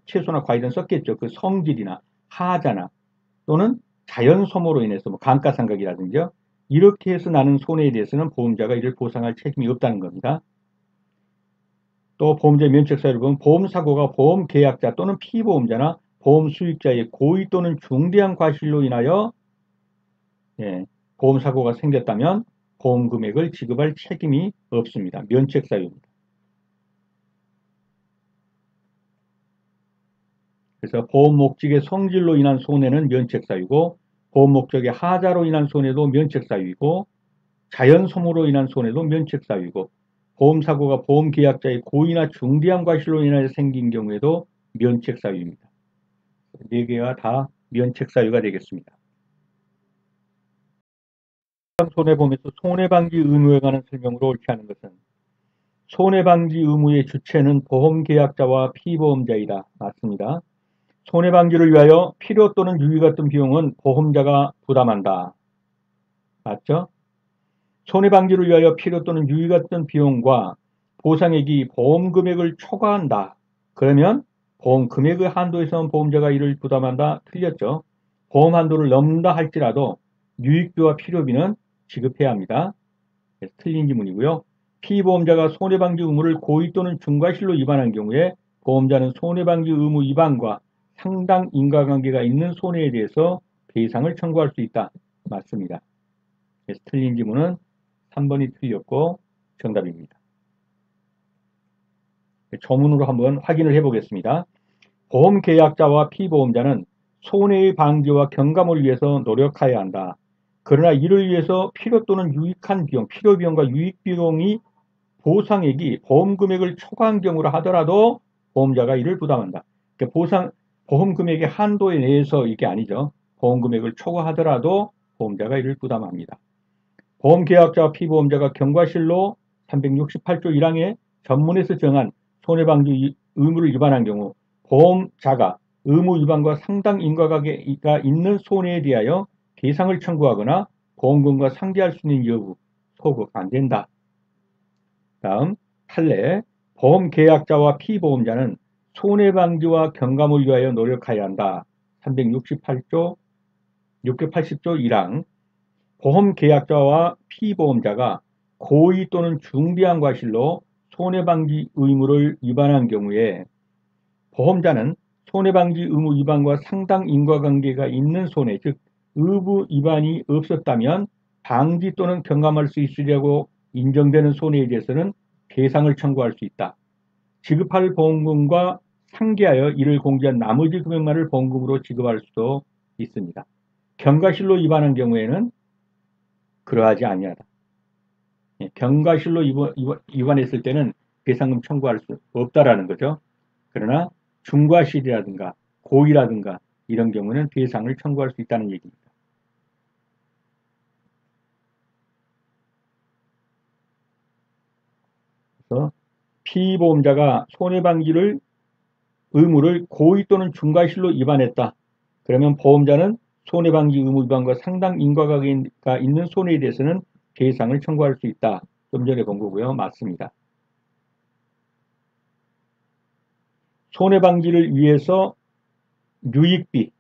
채소나 과일은 썩겠죠. 그 성질이나 하자나 또는 자연소모로 인해서 감가상각이라든지요. 이렇게 해서 나는 손해에 대해서는 보험자가 이를 보상할 책임이 없다는 겁니다. 또 보험자의 면책사유를 보면 보험사고가 보험계약자 또는 피보험자나 보험수익자의 고의 또는 중대한 과실로 인하여 보험사고가 생겼다면 보험금액을 지급할 책임이 없습니다. 면책사유입니다. 그래서 보험 목적의 성질로 인한 손해는 면책사유고 보험 목적의 하자로 인한 손해도 면책사유이고 자연소모로 인한 손해도 면책사유이고 보험사고가 보험계약자의 고의나 중대한 과실로 인하여 생긴 경우에도 면책사유입니다. 4개가 다 면책사유가 되겠습니다. 손해보험에서 손해방지 의무에 관한 설명으로 옳지 않은 것은 손해방지 의무의 주체는 보험계약자와 피보험자이다. 맞습니다. 손해방지를 위하여 필요 또는 유의 같은 비용은 보험자가 부담한다. 맞죠? 손해방지를 위하여 필요 또는 유의 같은 비용과 보상액이 보험금액을 초과한다. 그러면 보험금액의 한도에서는 보험자가 이를 부담한다. 틀렸죠. 보험 한도를 넘는다 할지라도 유익비와 필요비는 지급해야 합니다. 그래서 틀린 지문이고요. 피보험자가 손해방지 의무를 고의 또는 중과실로 위반한 경우에 보험자는 손해방지 의무 위반과 상당 인과관계가 있는 손해에 대해서 배상을 청구할 수 있다. 맞습니다. 그래서 틀린 지문은 3번이 틀렸고 정답입니다. 조문으로 한번 확인을 해보겠습니다. 보험계약자와 피보험자는 손해의 방지와 경감을 위해서 노력해야 한다. 그러나 이를 위해서 필요 또는 유익한 비용, 필요비용과 유익비용이 보상액이 보험금액을 초과한 경우라 하더라도 보험자가 이를 부담한다. 그러니까 보험금액의 한도에 내에서 이게 아니죠. 보험금액을 초과하더라도 보험자가 이를 부담합니다. 보험계약자와 피보험자가 경과실로 368조 1항의 전문에서 정한 손해방지 의무를 위반한 경우 보험자가 의무 위반과 상당 인과관계가 있는 손해에 대하여 배상을 청구하거나 보험금과 상대할 수 있는 여부, 소급 안 된다. 다음 판례 보험계약자와 피보험자는 손해방지와 경감을 위하여 노력해야 한다. 368조 680조 1항 보험계약자와 피보험자가 고의 또는 중대한 과실로 손해방지 의무를 위반한 경우에 보험자는 손해방지 의무 위반과 상당 인과관계가 있는 손해, 즉 의무 위반이 없었다면 방지 또는 경감할 수 있으려고 인정되는 손해에 대해서는 배상을 청구할 수 있다. 지급할 보험금과 상기하여 이를 공제한 나머지 금액만을 보험금으로 지급할 수도 있습니다. 경과실로 위반한 경우에는 그러하지 아니하다. 경과실로 위반했을 때는 배상금 청구할 수 없다라는 거죠. 그러나 중과실이라든가 고의라든가 이런 경우는 배상을 청구할 수 있다는 얘기입니다. 그래서 피보험자가 손해방지를 의무를 고의 또는 중과실로 위반했다. 그러면 보험자는 손해방지 의무 위반과 상당 인과관계가 있는 손해에 대해서는 배상을 청구할 수 있다. 좀 전에 본 거고요. 맞습니다. 손해방지를 위해서 유익비,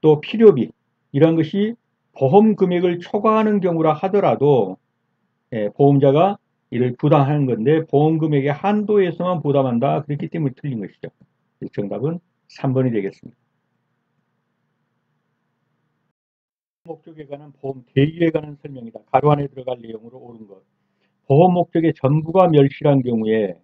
또 필요비 이런 것이 보험 금액을 초과하는 경우라 하더라도 보험자가 이를 부담하는 건데 보험 금액의 한도에서만 부담한다. 그렇기 때문에 틀린 것이죠. 정답은 3번이 되겠습니다. 목적에 관한 보험 대위에 관한 설명이다. 가로 안에 들어갈 내용으로 옳은 것. 보험 목적의 전부가 멸실한 경우에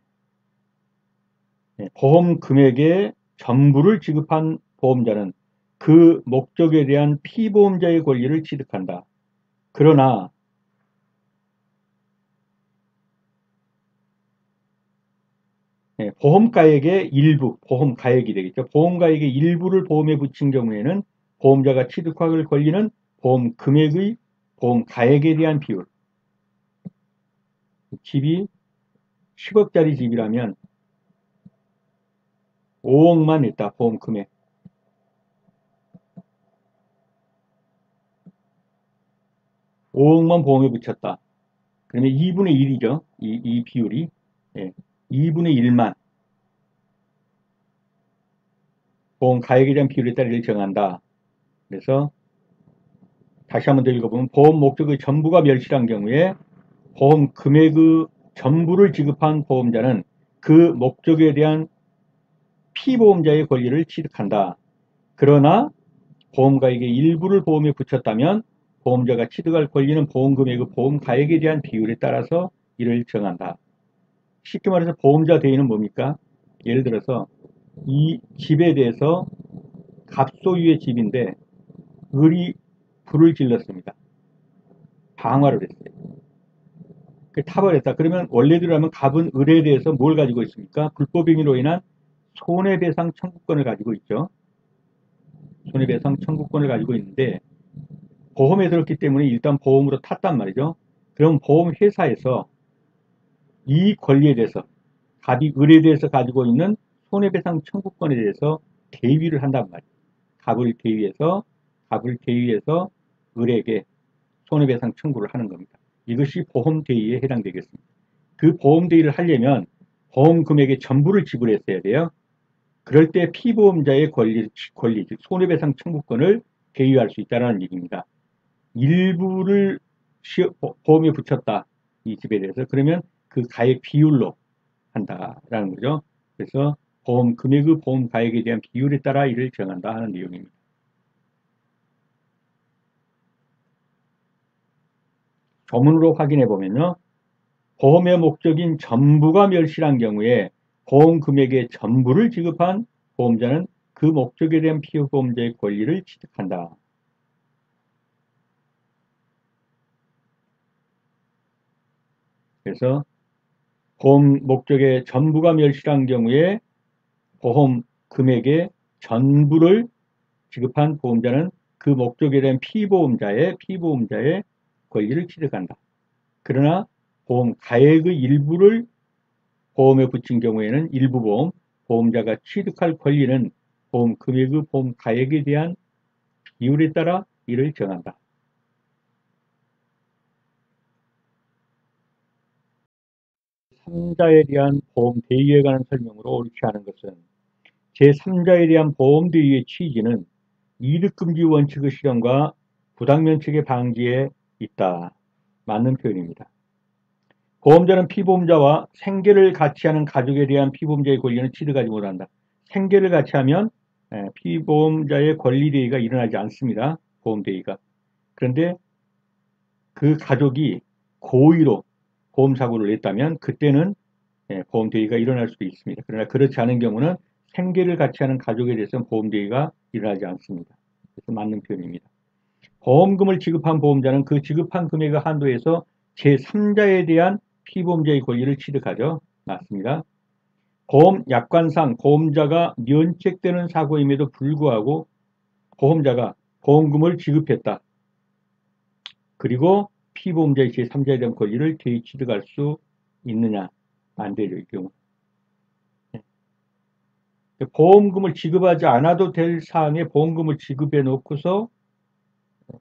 보험 금액의 전부를 지급한 보험자는 그 목적에 대한 피보험자의 권리를 취득한다. 그러나 보험가액의 일부, 보험가액이 되겠죠. 보험가액의 일부를 보험에 붙인 경우에는 보험자가 취득할 권리는 보험 금액의 보험가액에 대한 비율. 집이 10억짜리 집이라면 5억만 냈다. 보험 금액. 5억만 보험에 붙였다. 그러면 2분의 1이죠. 이 비율이. 2분의 1만 보험 가액에 대한 비율에 따라 이를 정한다. 그래서 다시 한번 더 읽어보면 보험 목적의 전부가 멸실한 경우에 보험 금액의 전부를 지급한 보험자는 그 목적에 대한 피보험자의 권리를 취득한다. 그러나 보험가액의 일부를 보험에 붙였다면 보험자가 취득할 권리는 보험금액의 보험가액에 대한 비율에 따라서 이를 정한다. 쉽게 말해서 보험자 대위는 뭡니까? 예를 들어서 이 집에 대해서 갑소유의 집인데 을이 불을 질렀습니다. 방화를 했어요. 타박을 했다. 그러면 원래대로 하면 갑은 을에 대해서 뭘 가지고 있습니까? 불법행위로 인한 손해배상 청구권을 가지고 있죠. 손해배상 청구권을 가지고 있는데 보험에 들었기 때문에 일단 보험으로 탔단 말이죠. 그럼 보험회사에서 이 권리에 대해서 갑이 을에 대해서 가지고 있는 손해배상 청구권에 대해서 대위를 한단 말이에요. 갑을 대위해서 을에게 손해배상 청구를 하는 겁니다. 이것이 보험 대위에 해당되겠습니다. 그 보험 대위를 하려면 보험 금액의 전부를 지불했어야 돼요. 그럴 때 피보험자의 권리, 즉 손해배상 청구권을 대위할 수 있다는 얘기입니다. 일부를 보험에 붙였다. 이 집에 대해서. 그러면 그 가액 비율로 한다라는 거죠. 그래서 보험 금액의 보험 가액에 대한 비율에 따라 이를 정한다 하는 내용입니다. 조문으로 확인해 보면요. 보험의 목적인 전부가 멸실한 경우에 보험 금액의 전부를 지급한 보험자는 그 목적에 대한 피보험자의 권리를 취득한다. 그래서 보험 목적의 전부가 멸실한 경우에 보험 금액의 전부를 지급한 보험자는 그 목적에 대한 피보험자의 권리를 취득한다. 그러나 보험 가액의 일부를 보험에 붙인 경우에는 일부 보험자가 취득할 권리는 보험 금액의 보험 가액에 대한 비율에 따라 이를 정한다. 제3자에 대한 보험 대위에 관한 설명으로 옳지 않은 것은 제3자에 대한 보험 대위의 취지는 이득금지 원칙의 실현과 부당면책의 방지에 있다. 맞는 표현입니다. 보험자는 피보험자와 생계를 같이 하는 가족에 대한 피보험자의 권리는 취득하지 못한다. 생계를 같이 하면 피보험자의 권리 대의가 일어나지 않습니다. 보험 대의가. 그런데 그 가족이 고의로 보험사고를 냈다면 그때는 보험 대의가 일어날 수도 있습니다. 그러나 그렇지 않은 경우는 생계를 같이 하는 가족에 대해서는 보험 대의가 일어나지 않습니다. 그래서 맞는 표현입니다. 보험금을 지급한 보험자는 그 지급한 금액의 한도에서 제3자에 대한 피보험자의 권리를 취득하죠. 맞습니다. 보험 약관상 보험자가 면책되는 사고임에도 불구하고 보험자가 보험금을 지급했다. 그리고 피보험자의 제3자에 대한 권리를 대의 취득할 수 있느냐? 안 되죠, 이 경우. 보험금을 지급하지 않아도 될 사항에 보험금을 지급해 놓고서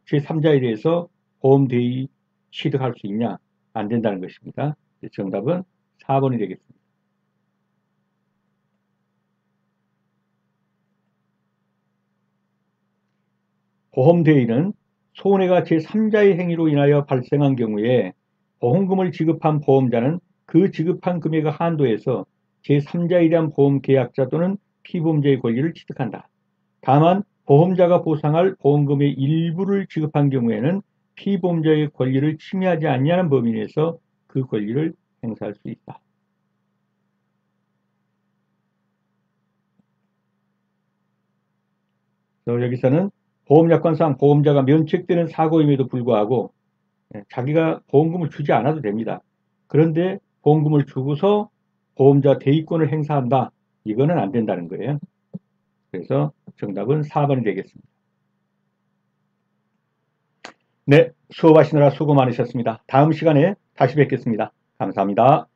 제3자에 대해서 보험 대의 취득할 수 있냐? 안 된다는 것입니다. 정답은 4번이 되겠습니다. 보험 대의는 손해가 제3자의 행위로 인하여 발생한 경우에 보험금을 지급한 보험자는 그 지급한 금액의 한도에서 제3자에 대한 보험 계약자 또는 피보험자의 권리를 취득한다. 다만 보험자가 보상할 보험금의 일부를 지급한 경우에는 피보험자의 권리를 침해하지 않냐는 범위 내에서 그 권리를 행사할 수 있다. 여기서는 보험약관상 보험자가 면책되는 사고임에도 불구하고 자기가 보험금을 주지 않아도 됩니다. 그런데 보험금을 주고서 보험자 대의권을 행사한다. 이거는 안 된다는 거예요. 그래서 정답은 4번이 되겠습니다. 네, 수업하시느라 수고 많으셨습니다. 다음 시간에 다시 뵙겠습니다. 감사합니다.